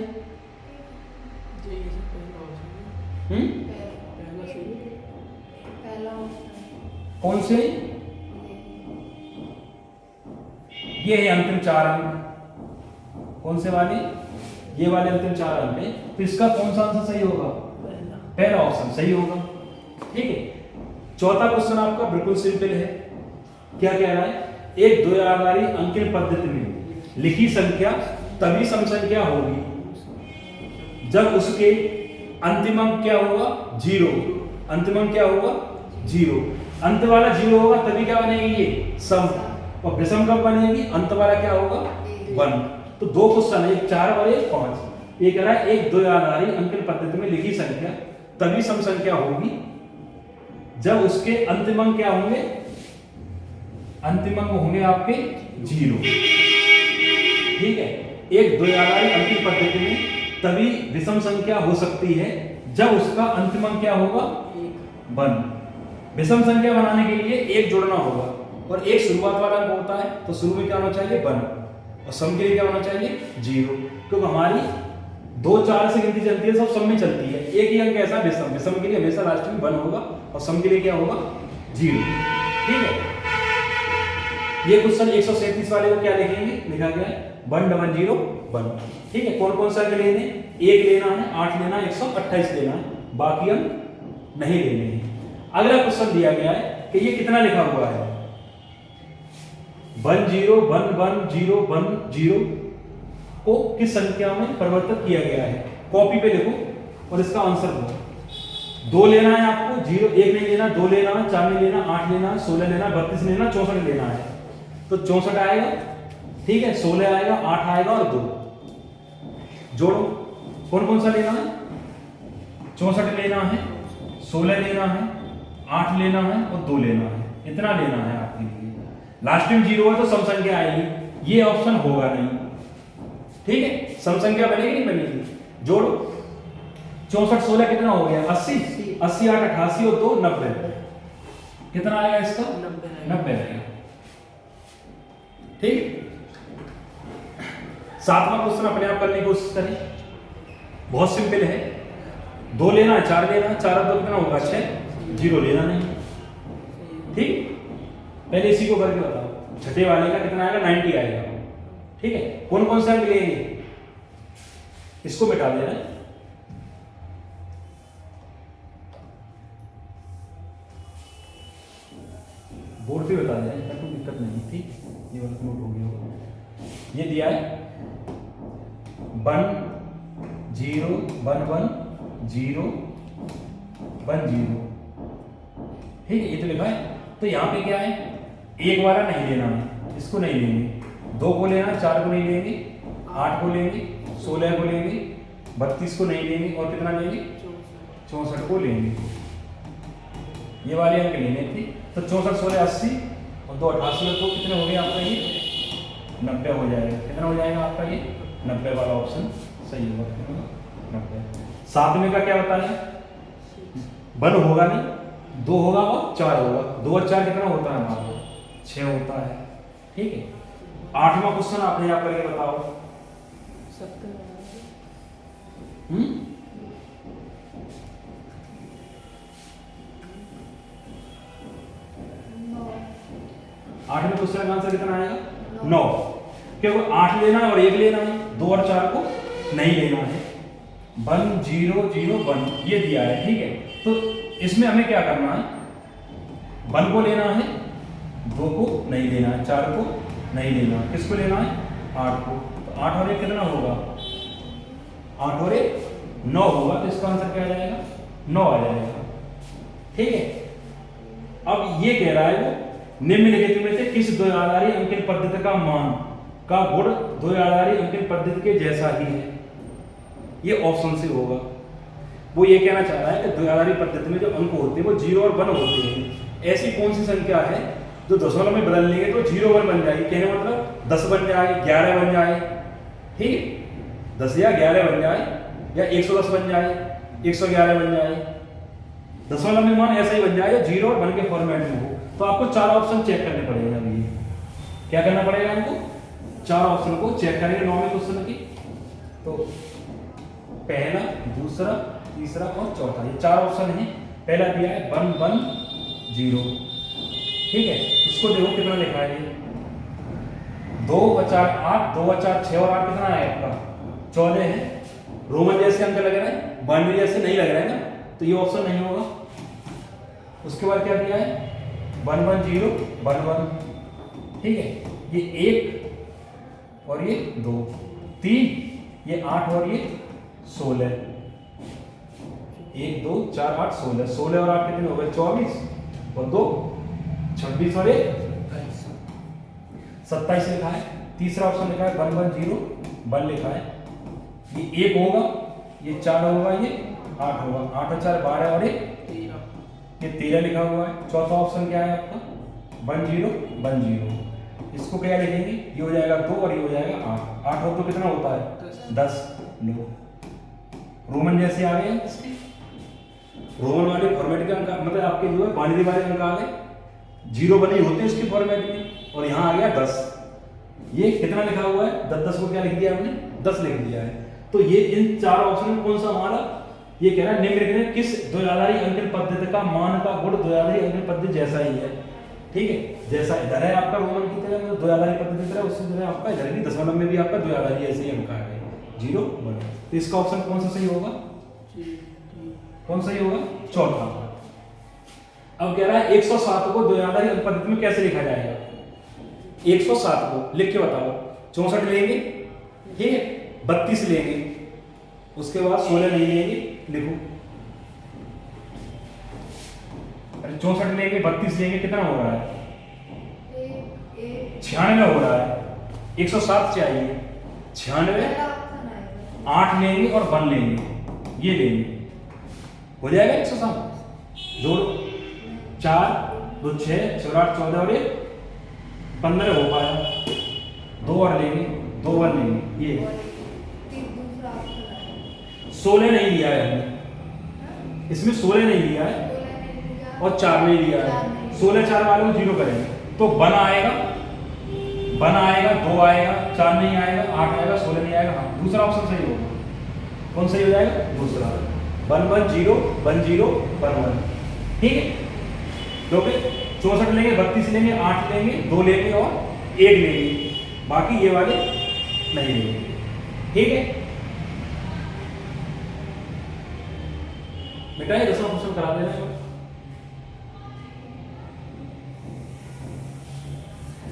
Speaker 1: कौन से, ये है अंतिम 4 अंक। कौन से वाले, ये वाले अंतिम 4 अंक है। तो इसका कौन सा आंसर सही होगा, पहला ऑप्शन सही होगा, ठीक है। चौथा क्वेश्चन आपका बिल्कुल सिंपल है, क्या कह रहा है, एक द्विआधारी अंकीय पद्धति में लिखी संख्या तभी सम संख्या होगी जब उसके अंतिम अंक क्या होगा, 0। अंतिम अंक क्या होगा, 0। अंत वाला 0 होगा तभी क्या बनेगी, ये सम। और विषम कब बनेगी, अंत वाला क्या होगा, 1। तो 2 क्वेश्चन है, एक 4 और एक 5। ये कह रहा है एक द्विआधारी अंकीय पद्धति में लिखी संख्या तभी सम संख्या होगी जब उसके अंतिम अंक क्या होंगे, अंतिम अंक होंगे आपके 0, ठीक है। एक द्विआधारी अंकीय पद्धति में तभी विषम संख्या हो सकती है जब उसका अंतिम अंक क्या होगा, 1। विषम संख्या बनाने के लिए 1 जोड़ना होगा और एक शुरुआत वाला अंक होता है, तो शुरू में क्या होना चाहिए, 1, और सम के लिए क्या होना चाहिए, 0। क्योंकि हमारी 2 4 से गिनती चलती है, सब सम में चलती है। एक ही अंक ऐसा विषम, विषम के लिए हमेशा लास्ट में 1 होगा और सम के लिए क्या होगा, 0, ठीक है। ये क्वेश्चन 137 वाले को क्या लिखेंगे, लिखा गया है 1 00 1, ठीक है। कौन कौन सा अंक लेने, 1 लेना है, 8 लेना है, 128 लेना है, बाकी अंक नहीं लेने हैं। अगला क्वेश्चन दिया गया है कि ये कितना लिखा हुआ है 1 0 1 1 0 1 0 को किस संख्या में परिवर्तित किया गया है। कॉपी पे लिखो और इसका आंसर दो। 2 लेना है आपको, 0 1 नहीं लेना, 2 लेना है, 4 नहीं लेना, 8 लेना, 16 लेना, 32 लेना, 64 लेना है। तो 64 आएगा, ठीक है, 16 आएगा, 8 आएगा और 2 जोड़ो। कौन कौन सा लेना है? 64 लेना है, 16 लेना है, 8 लेना है और 2 लेना है। इतना लेना है आपके लिए। लास्ट में 0 है तो सम संख्या आएगी, ये ऑप्शन होगा नहीं, ठीक है। सम संख्या बनेगी नहीं बनेगी, जोड़ो। 64 16 कितना हो गया 80, 80 8 88 और 2 90। कितना आएगा इसका? 90 आएगा, ठीक। सातवां क्वेश्चन अपने आप करने की कोशिश करें, बहुत सिंपल है। 2 लेना है, 4 लेना है, 4 और 2 कितना होगा 6, 0 लेना नहीं, ठीक। पहले इसी को करके बताओ। छठे वाले का कितना आएगा 90 आएगा, ठीक है। कौन कौन सा मिलेंगे, इसको मिटा देना है। बोर्ड पे बता देना, इसका कोई दिक्कत नहीं, ठीक। ये वाला नोट हो गया होगा। ये दिया है 1 0 1 1 0 1 0, ठीक है, ये तो लिखा है। तो यहाँ पे क्या है, एक वाला नहीं लेना है, इसको नहीं लेंगे। 2 को लेना, 4 को नहीं लेंगे, 8 को लेंगे, 16 को लेंगे, 32 को नहीं लेंगे और कितना लेंगे 64 को लेंगे। ये वाले अंक लेने थे। तो 64 16 80 और 2 88 और 2 कितने हो गए आपका, ये 90 हो जाएगा। कितना हो जाएगा आपका, ये 90 वाला ऑप्शन सही होगा, 90। सातवें का क्या बताया, 1 होगा नहीं, 2 होगा और 4 होगा। 2 और 4 कितना होता है हमारा 6 होता है, ठीक है। 8वां क्वेश्चन आपने यहाँ करके बताओ। 8वें क्वेश्चन का आंसर कितना आएगा 9, क्योंकि 8 लेना है और 1 लेना है, 2 और 4 को नहीं लेना है। 1 0 0 1 ये दिया है, ठीक है। तो इसमें हमें क्या करना है, 1 को लेना है, 2 को नहीं लेना है, 4 को नहीं लेना है, किसको लेना है 8 को। तो 8 और 1 कितना होगा, 8 और 1 9 होगा। तो इसका आंसर क्या आ जाएगा 9 आ जाएगा, ठीक है। अब ये कह रहा है वो निम्नलिखित में से किस द्विआधारी अंकन पद्धति का मान का गुण द्विआधारी अंकन पद्धति के जैसा ही है। ये ऑप्शन से होगा। वो ये कहना चाह रहा है कि द्विआधारी पद्धति में जो अंक होते हैं वो 0 और 1 होते हैं। ऐसी कौन सी संख्या है जो दशमलव में बदल लेंगे तो 0 1 बन जाएगी। कहने मतलब 10 बन जाए, 11 बन जाए, ठीक है, 10 या 11 बन जाए, या 110 बन जाए, 111 बन जाए। दशमलव में मान ऐसा ही बन जाए 0 और 1 के फॉर्मेट में हो। तो आपको 4 ऑप्शन चेक करने पड़ेगा। अभी क्या करना पड़ेगा इनको, 4 ऑप्शन को चेक करेंगे 9वें क्वेश्चन की। तो पहला, दूसरा, तीसरा और चौथा, ये 4 ऑप्शन है। पहला दिया है 1 1 0, ठीक है। इसको देखो कितना लिखा है, 2 और 4 8, 2 और 4 6 और 8 कितना है आपका 14 है। रोमन जैसे अंक लग रहा है, बाइनरी जैसे नहीं लग रहा है ना, तो ये ऑप्शन नहीं होगा। उसके बाद क्या दिया है 1 1 0 1 1, ठीक है। ये 1 और ये 2 3, ये 8 और ये 16, 1 2 4 8 16, 16 और 8 कितने हो गए 24 और 2 26 और 1 27 लिखा है। तीसरा ऑप्शन लिखा है 1 1 0 1 लिखा है। ये 1 होगा, ये 4 होगा, ये 8 होगा, 8 और 4 12 और 1 ये 13 लिखा हुआ है। चौथा ऑप्शन क्या है आपका 1 0 1 0। इसको क्या लिखेंगे, ये हो जाएगा 2 और ये हो जाएगा 8। 8 हो तो कितना होता है 10। लो रोमन जैसे आ गए, इसके रोमन वाले फॉर्मेट के अंक मतलब आपके जो है बाइनरी वाले अंक आ गए, 0 बने होते हैं इसके फॉर्मेट में, और यहाँ आ गया 10। ये कितना लिखा हुआ है 10 10 को क्या लिख दिया हमने 10 लिख दिया है। तो ये इन 4 ऑप्शन में कौन सा हमारा, ये कह रहा है निम्नलिखित में किस द्विआधारी अंकन पद्धति का मान का गुण द्विआधारी अंकन पद्धति जैसा ही है, ठीक है। जैसा इधर है आपका रोमन की तरह मतलब द्विआधारी पद्धति की तरह, उसी तरह आपका इधर भी दशमलव में भी आपका द्विआधारी ऐसे ही अंक आ गए 0 1। तो इसका ऑप्शन कौन सा सही होगा, कौन सही होगा चौथा। अब कह रहा है 107 को द्विआधारी पद्धति में कैसे लिखा जाएगा। 107 को लिख के बताओ। 64 लेंगे, ठीक है, 32 लेंगे, उसके बाद 16 नहीं लेंगे, लिखो। अरे 64 लेंगे, 32 लेंगे, कितना हो रहा है? 96 हो रहा है। 107 चाहिए, 96, 8 लेंगे और 1 लेंगे, ये लेंगे, हो जाएगा 107। जोड़ो, 4 2 6 4 8 14 और 1 15 हो पाया। 2 और लेंगे, 2 और लेंगे, ये 16 नहीं लिया है हमने, इसमें 16 नहीं लिया है और 4 नहीं लिया है। 16 4 वाले को 0 करेंगे तो 1 आएगा, 1 आएगा, 2 आएगा, 4 नहीं आएगा, 8 आएगा, 16 नहीं आएगा। हाँ, दूसरा ऑप्शन सही होगा। कौन सही हो जाएगा? दूसरा। 1 1 0 1 0 1 1, ठीक है। तो 64 लेंगे, 32 लेंगे, 8 लेंगे, 2 लेंगे और 1 लेंगे, बाकी ये वाले नहीं लेंगे, ठीक है। बेटा ये दूसरा क्वेश्चन करा देना।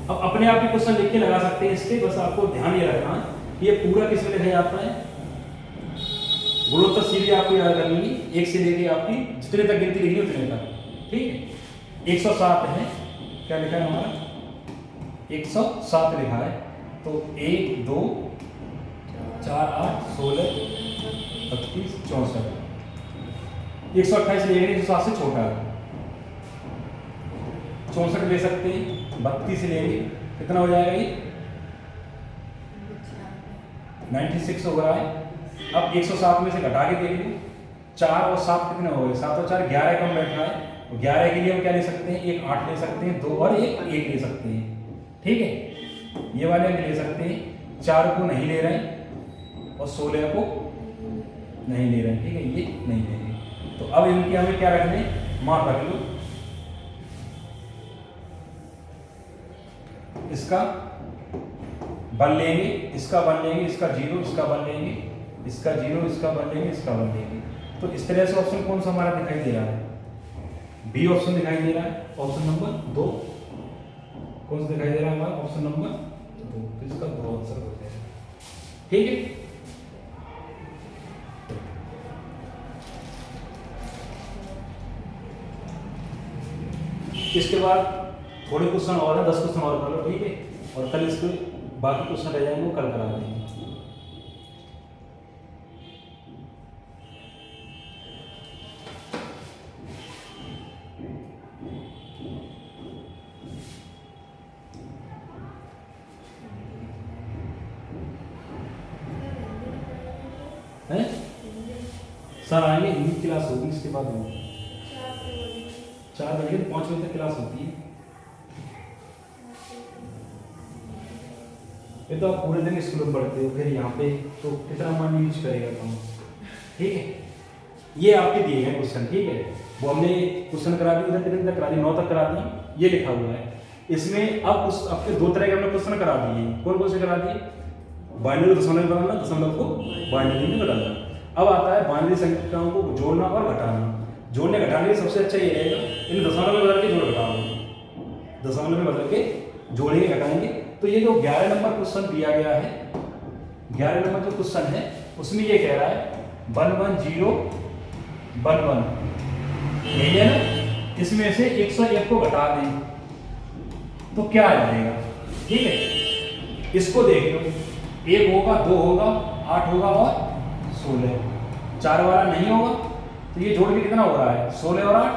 Speaker 1: अब अपने आप ही क्वेश्चन लिख के लगा सकते हैं इसके, बस आपको ध्यान ये रखना है ये पूरा किस में लिखा जाता है। गुणोत्तर सीधी आपको याद करनी है, 1 से लेके आपकी जितने तक गिनती लिखनी उतने तक, ठीक है। 107 है, क्या लिखा है हमारा? 107 लिखा है, तो 1 2 4 8 16 32 64। 128 ले लेंगे, 107 से छोटा है। 64 ले सकते हैं, 32 लेंगे, कितना हो जाएगा ये? 96 हो रहा है। अब 107 में से घटा के देख लो, 4 और 7 कितने हो गए? 7 और 4 11 कम बैठ रहा है, तो 11 के लिए हम क्या ले सकते हैं? 1 8 ले सकते हैं, 2 और 1 ले सकते हैं, ठीक है। ये वाले हम ले सकते हैं, 4 को नहीं ले रहे हैं और 16 को नहीं ले रहे हैं, ठीक है, ये नहीं लेंगे। तो अब इनके हमें क्या रखने? मान रख लो, इसका 1 लेंगे, इसका 1 लेंगे, इसका 0, इसका 1 लेंगे, इसका 0, इसका 1 लेंगे, इसका 1 लेंगे। तो इस तरह से ऑप्शन कौन सा हमारा दिखाई दे रहा है? बी ऑप्शन दिखाई दे रहा है, ऑप्शन नंबर 2। कौन सा दिखाई दे रहा है हमारा? Option number 2। तो इसका 2 आंसर हो जाएगा, ठीक है। इसके बाद थोड़े क्वेश्चन और है, 10 क्वेश्चन और कर लो, ठीक है, और कल इसके बाकी क्वेश्चन रह जाएंगे वो कल करा देंगे। हैं? सर आएंगे, हिंदी क्लास होगी इसके बाद होगी 4 बजे 5 बजे तक क्लास होती है। ये तो आप पूरे दिन स्कूल में पढ़ते हो, फिर यहाँ पे तो कितना मन यूज करेगा तुम, ठीक है। ये आपके दिए हैं क्वेश्चन, ठीक है, वो हमने क्वेश्चन करा दी, उधर कितने तक करा दी? 9 तक करा दी, ये लिखा हुआ है। इसमें अब उस आपके 2 तरह के हमने क्वेश्चन करा दिए। कौन कौन से करा दिए? बाइनरी दशमलव में बदलना, दशमलव को बाइनरी में बदलना। अब आता है बाइनरी संख्याओं को जोड़ना और घटाना। जोड़ने घटाने के सबसे अच्छा ये रहेगा इन दशमलव में बदल के जोड़ घटा लो, दशमलव में बदल के जोड़ेंगे घटाएंगे। तो ये जो 11 नंबर क्वेश्चन दिया गया है, 11 नंबर जो क्वेश्चन है उसमें ये कह रहा है 1 1 0 1 1, यही है ना। इसमें से 101 को घटा दें तो क्या आ जाएगा, ठीक है। इसको देख लो, 1 होगा, 2 होगा, 8 होगा और 16, 4 वाला नहीं होगा, तो ये जोड़ के कितना हो रहा है? 16 और 8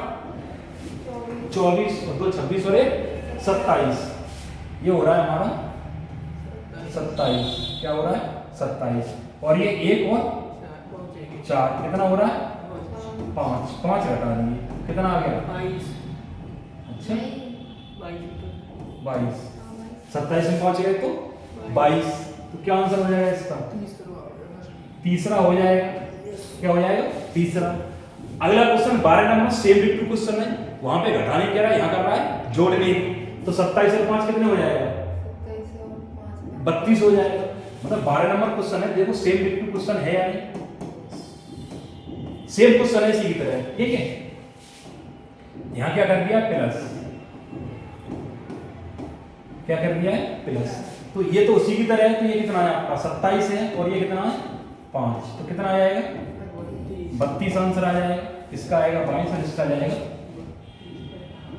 Speaker 1: 24 और 2 26 और 1 27, ये हो रहा है हमारा 27। क्या हो रहा है? 27। और ये 1 और 4 कितना हो रहा है? 5 5 घटा देंगे, कितना आ गया?
Speaker 2: 22।
Speaker 1: अच्छा
Speaker 2: 22।
Speaker 1: 27 में 5 गए तो 22। तो क्या आंसर हो जाएगा इसका? तीसरा हो जाएगा। क्या हो जाएगा? तीसरा। अगला question 12 number same repeat question है, वहां पे घटाने क्या रहा है, यहाँ कर रहा है जोड़ने। तो 27 और 5 कितने हो जाएगा? 32 हो जाएगा। मतलब 12 नंबर क्वेश्चन है, देखो सेम रिपीट क्वेश्चन है या नहीं? सेम क्वेश्चन है इसी की तरह, ठीक है। यहाँ क्या कर दिया प्लस, क्या कर दिया है प्लस। तो ये तो उसी की तरह है, तो ये कितना है आपका 27 है और ये कितना है 5, तो कितना आ जाएगा 32 आंसर आ जाएगा। इसका आएगा 22 और इसका जाएगा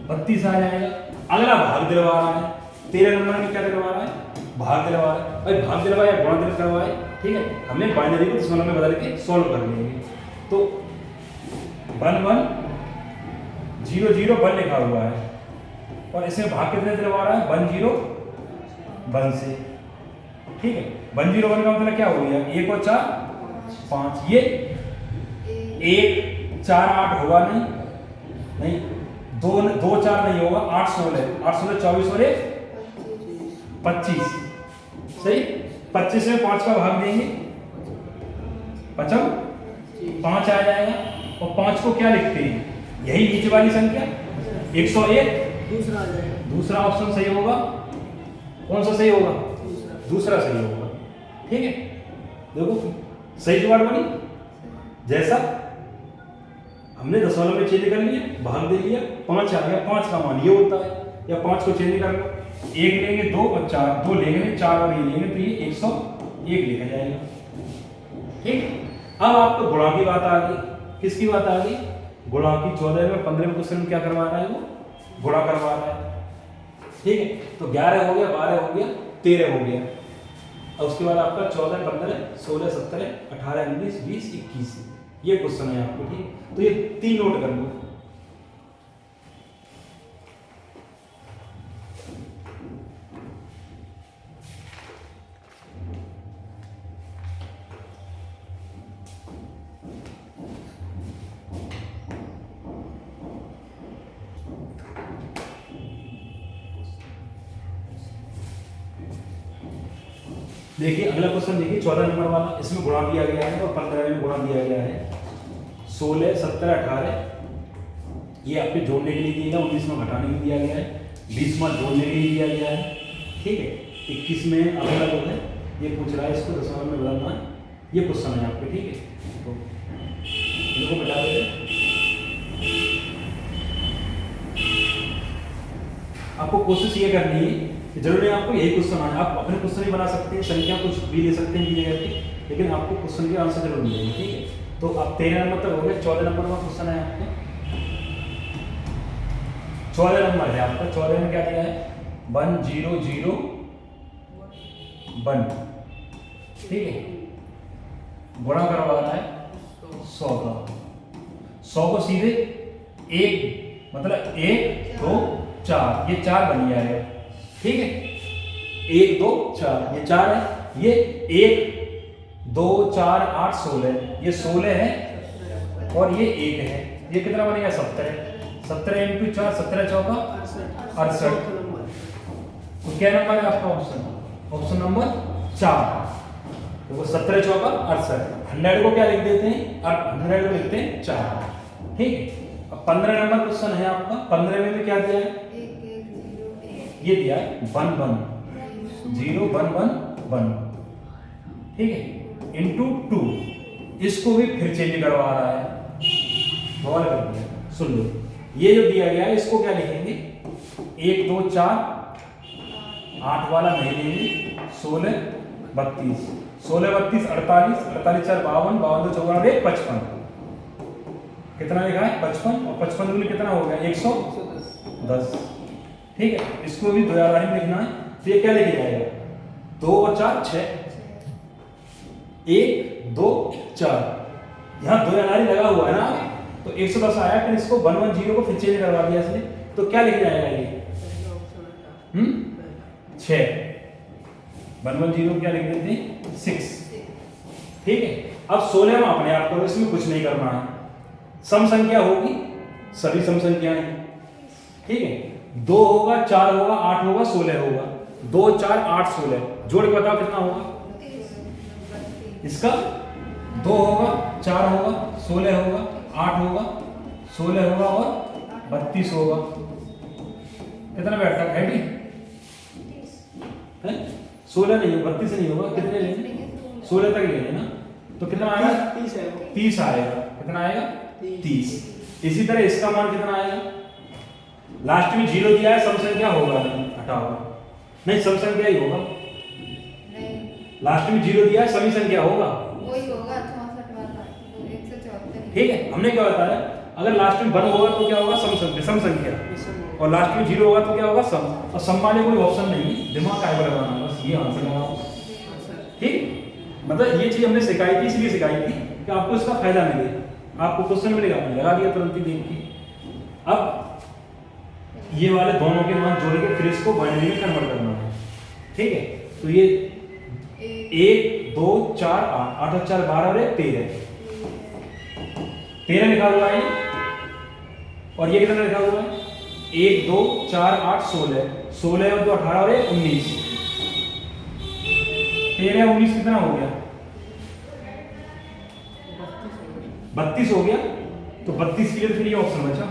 Speaker 1: 32 आ जाएगा। अगला भाग दिलवा रहा है, 13 नंबर में क्या दिलवा रहा है भाग दिलवा रहा है। भाई भाग दिलवा या गुणा दिलवा है, ठीक है, हमें बाइनरी को दशमलव में बदल के सॉल्व कर लेंगे। तो 1 1 0 0 1 लिखा हुआ है और इसमें भाग कितने दिलवा रहा है 1 0 1 से, ठीक है। 1 0 1 का मतलब क्या हो गया 1 और 4 5, ये 1 4 8 होगा नहीं 2 2 4 नहीं होगा, 8 16 8 16 24 और 25, सही। 25 में 5 का भाग देंगे 5 आ जाएगा और 5 को क्या लिखते हैं यही नीचे वाली संख्या 101,
Speaker 2: दूसरा आ जाएगा,
Speaker 1: दूसरा ऑप्शन सही होगा। कौन सा सही होगा दूसरा सही होगा, ठीक है। देखो सही जुगाड़ बनी, जैसा हमने दशमलव में चेंज कर लिया भाग दे लिया 5 आ गया, 5 का मान ये होता है, या 5 को चेंज कर लो, 1 लेंगे 2 और 4, 2 लेंगे 4 और ये लेंगे तो ये 101 लिखा जाएगा, ठीक। अब आपको गुणा की बात आ गई, किसकी बात आ गई गुणा की। 14 में 15 में क्वेश्चन में क्या करवा रहा है वो गुणा करवा रहा है, ठीक है। तो 11 हो गया 12 हो गया 13 हो गया, और उसके बाद आपका 14 15 16 17 18 19 20 21 ये क्वेश्चन है आपको, ठीक। तो ये 3 नोट कर लो। देखिए अगला क्वेश्चन देखिए 14 नंबर वाला, इसमें गुणा दिया गया है और 15 में गुणा दिया गया है। 16 17 18 ये आपके जोड़ने के लिए दिया गया, 19 में घटाने के लिए दिया गया है, 20 में जोड़ने के लिए दिया गया है, ठीक है। 21 में अगला जो है ये पूछ रहा है इसको दशमलव में बदलना है, ये क्वेश्चन है आपके, ठीक है। तो इनको बता देते आपको कोशिश ये करनी है कि जरूरी आपको यही क्वेश्चन आए, आप अपने क्वेश्चन ही बना सकते हैं, संख्या कुछ भी ले सकते हैं जगह पे, लेकिन आपको क्वेश्चन के आंसर जरूर मिलेंगे, ठीक है। तो अब 13 नंबर तक हो गया, 14 नंबर का क्वेश्चन है आपको, 14 नंबर है आपका। 14 में क्या दिया है 1 0 0 1, ठीक है। गुणा करवा रहा है 100 का, 100 को सीधे 1 मतलब 1 2 4 ये 4 बन जाएगा, ठीक है। 1 2 4 ये 4 है, ये 1 2 4 8 16 ये 16 है और ये 1 है, ये कितना बनेगा 17 17 इंटू 4 17 चौका 68। तो क्या नंबर है आपका ऑप्शन, ऑप्शन नंबर 4। तो वो 17 चौका 68, 100 को क्या लिख देते हैं और 100 को लिखते हैं 4, ठीक है। अब 15 नंबर क्वेश्चन है आपका, 15 में क्या दिया है ये दिया है 1 1 0 1 1 1, ठीक है, इंटू 2। इसको भी फिर चेंज करवा रहा है, गौर कर दिया, सुन लो। ये जो दिया गया है इसको क्या लिखेंगे 1 2 4 8 वाला नहीं लेंगे, 16 32 16 32 48 48 4 52 52 54 55, कितना लिखा है 55 और 55 दूनी कितना हो गया 110, ठीक है। इसको भी 2 यार लिखना है, तो ये क्या लिखे जाएगा 2 और 4 6 1 2 4, यहाँ 2 यार लगा हुआ है ना, तो 110 आया, फिर इसको 110 को फिर चेंज करवा दिया इसने, तो क्या लिख जाएगा ये 6 110 क्या लिख देते हैं 6, ठीक है। अब 16 में अपने आप को इसमें कुछ नहीं करना है, सम संख्या होगी सभी सम संख्याएं, ठीक है। 2 होगा 4 होगा 8 होगा 16 होगा, 2 4 8 16 जोड़ के बताओ कितना होगा इसका 2 होगा 4 होगा 16 होगा 8 होगा 16 होगा और 32 होगा, कितना बैठता है 16 नहीं होगा 32 नहीं होगा, कितने लेंगे 16 तक लेंगे ना, तो कितना आएगा 30 आएगा, कितना आएगा 30। इसी तरह इसका मान कितना आएगा लास्ट में 0 दिया है, सम संख्या होगा नहीं, हटाओ, नहीं सम संख्या ही होगा।
Speaker 3: नहीं
Speaker 1: लास्ट में 0 दिया है, समी संख्या होगा,
Speaker 3: वही होगा 64 वाला, तो 174।
Speaker 1: ठीक है। हमने क्या बताया, अगर लास्ट में 1 होगा तो क्या होगा, सम संख्या, और लास्ट में 0 होगा तो क्या होगा, सम। और सम वाले कोई ऑप्शन नहीं है, दिमाग काय को लगाना है, बस ये आंसर लगाओ, ठीक। मतलब ये चीज हमने सिखाई थी, इसलिए सिखाई थी कि आपको इसका फायदा मिले, आपको क्वेश्चन मिलेगा, आपने लगा दिया तुरंत ही देख के। अब ये वाले दोनों के मान जोड़ के फिर इसको बाइनरी में कन्वर्ट करना है, ठीक है। तो ये 1 2 4 8, 8 और 4 12 और 1 13, 13 लिखा हुआ है ये, और ये कितना लिखा हुआ है, 1 2 4 8 16, 16 और 2 18 और 1 19, 13 19 कितना हो गया, 32 हो गया। तो 32 के लिए फिर ये ऑप्शन बचा,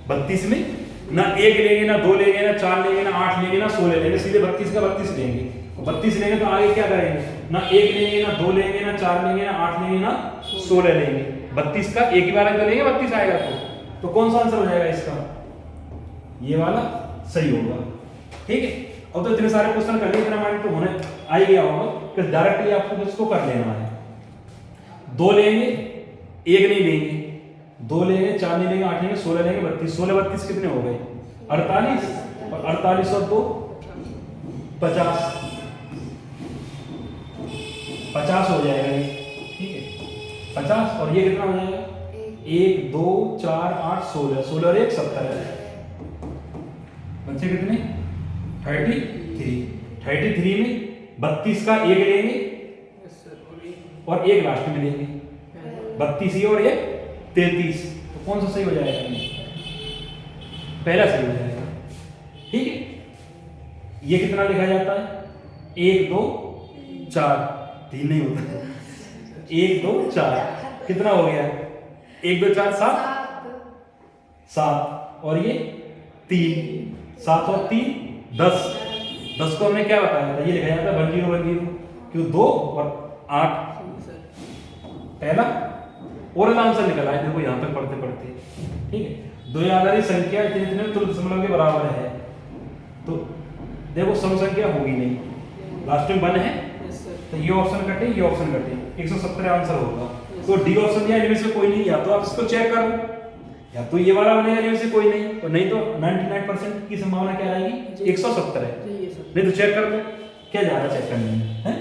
Speaker 1: 32 में ना 1 लेंगे, ना 2 लेंगे, ना 4 लेंगे, ना 8 लेंगे, ना 16 लेंगे, सीधे 32 का 32 लेंगे। 32 लेंगे तो आगे क्या करेंगे, ना 1 लेंगे, ना 2 लेंगे, ना 4 लेंगे, ना 8 लेंगे, ना 16 लेंगे। 32 का एक ही बार तो लेंगे, 32 आएगा तो कौन सा आंसर हो जाएगा इसका, ये वाला सही होगा, ठीक है। अब तो इतने सारे क्वेश्चन करने, इतना माइंड तो होने आ ही गया होगा कि डायरेक्टली आपको इसको कर लेना है। 2 लेंगे, 1 नहीं लेंगे, 2 लेंगे, 4 नहीं लेंगे, 8 लेंगे, 16 लेंगे, 32, 16 32 कितने हो गए, 48, और 48 और 2 50, 50 हो जाएगा ये, ठीक है 50। और ये कितना हो जाएगा, 1 2 4 8 16, 16 और 1 17, बच्चे कितने 33 में 32 का 1 लेंगे और 1 लास्ट में लेंगे, 32 ही और 1 33, तो कौन सा सही हो जाएगा, पहला सही हो जाएगा, ठीक है। ये कितना लिखा जाता है, 1 2 4, 3 नहीं होता, 1 2 4 कितना हो गया, 1 2 4 7, और ये 3, 7 और 3 10, 10 को हमने क्या बताया था, ये लिखा जाता है 1 0 1 0, क्यों 2 और 8, पहला और आंसर निकला है, देखो यहाँ पे पढ़ते पढ़ते, ठीक है। 2 आधारी संख्या इतने इतने तुल्य दशमलव के बराबर है, तो देखो सम संख्या होगी नहीं, लास्ट में 1 है, तो ये ऑप्शन कटे, ये ऑप्शन कटे, 117 आंसर होगा। तो डी ऑप्शन दिया, इनमें से कोई नहीं, या तो आप इसको चेक करो, या तो ये वाला बनेगा, इनमें से कोई नहीं, और नहीं तो 99% की संभावना क्या आएगी, 117 है। नहीं तो चेक कर लो, क्या जा रहा है चेक करने में, है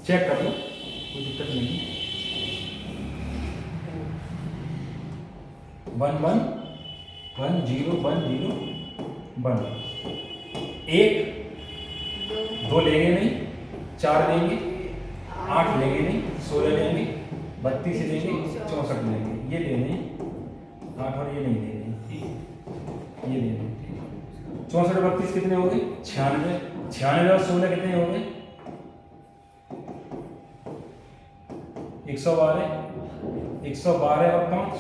Speaker 1: चेक कर लो, कोई दिक्कत नहीं। 1 1 1 0 1 0 1, 1 2 लेंगे नहीं, 4 लेंगे, 8 लेंगे नहीं, 16 लेंगे, 32 लेंगे, 64 लेंगे, ये लेने 8 और ये नहीं लेने, ठीक, ये लेने, 64 32 कितने हो गए, 96, 96 और 16 कितने हो गए, 112, 112 और 5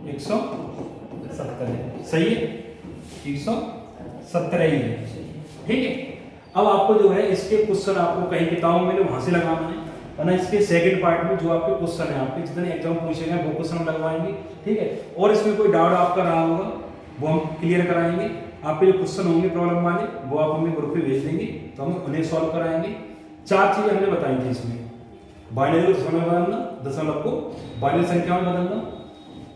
Speaker 1: 170 है, सही है, 117 ही है, ठीक है। अब आपको जो है इसके क्वेश्चन आपको कहीं किताबों में वहां से लगाना है, वरना इसके सेकंड पार्ट में जो आपके क्वेश्चन है, आपके जितने एग्जाम पूछे गए वो क्वेश्चन हम लगवाएंगे, ठीक है। और इसमें कोई डाउट आपका रहा होगा वो हम क्लियर कराएंगे, आपके जो क्वेश्चन होंगे प्रॉब्लम वाले वो आप हमें ग्रुप पे भेज देंगे, तो हम उन्हें सॉल्व कराएंगे। 4 चीजें हमने बताई थी इसमें, बाइनरी को दशमलव में बदलना, दशमलव को बाइनरी संख्या में बदलना,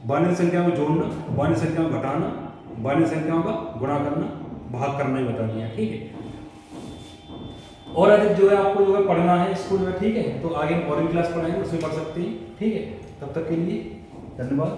Speaker 1: बाइनरी संख्या में जोड़ना, बाइनरी संख्या में घटाना, बाइनरी संख्याओं का गुणा करना, भाग करना ही बता दिया, ठीक है। और अधिक जो है आपको जो है पढ़ना है स्कूल में, ठीक है, तो आगे हम और भी क्लास पढ़ाएंगे, उसमें पढ़ सकते हैं, ठीक है। तब तक के लिए धन्यवाद।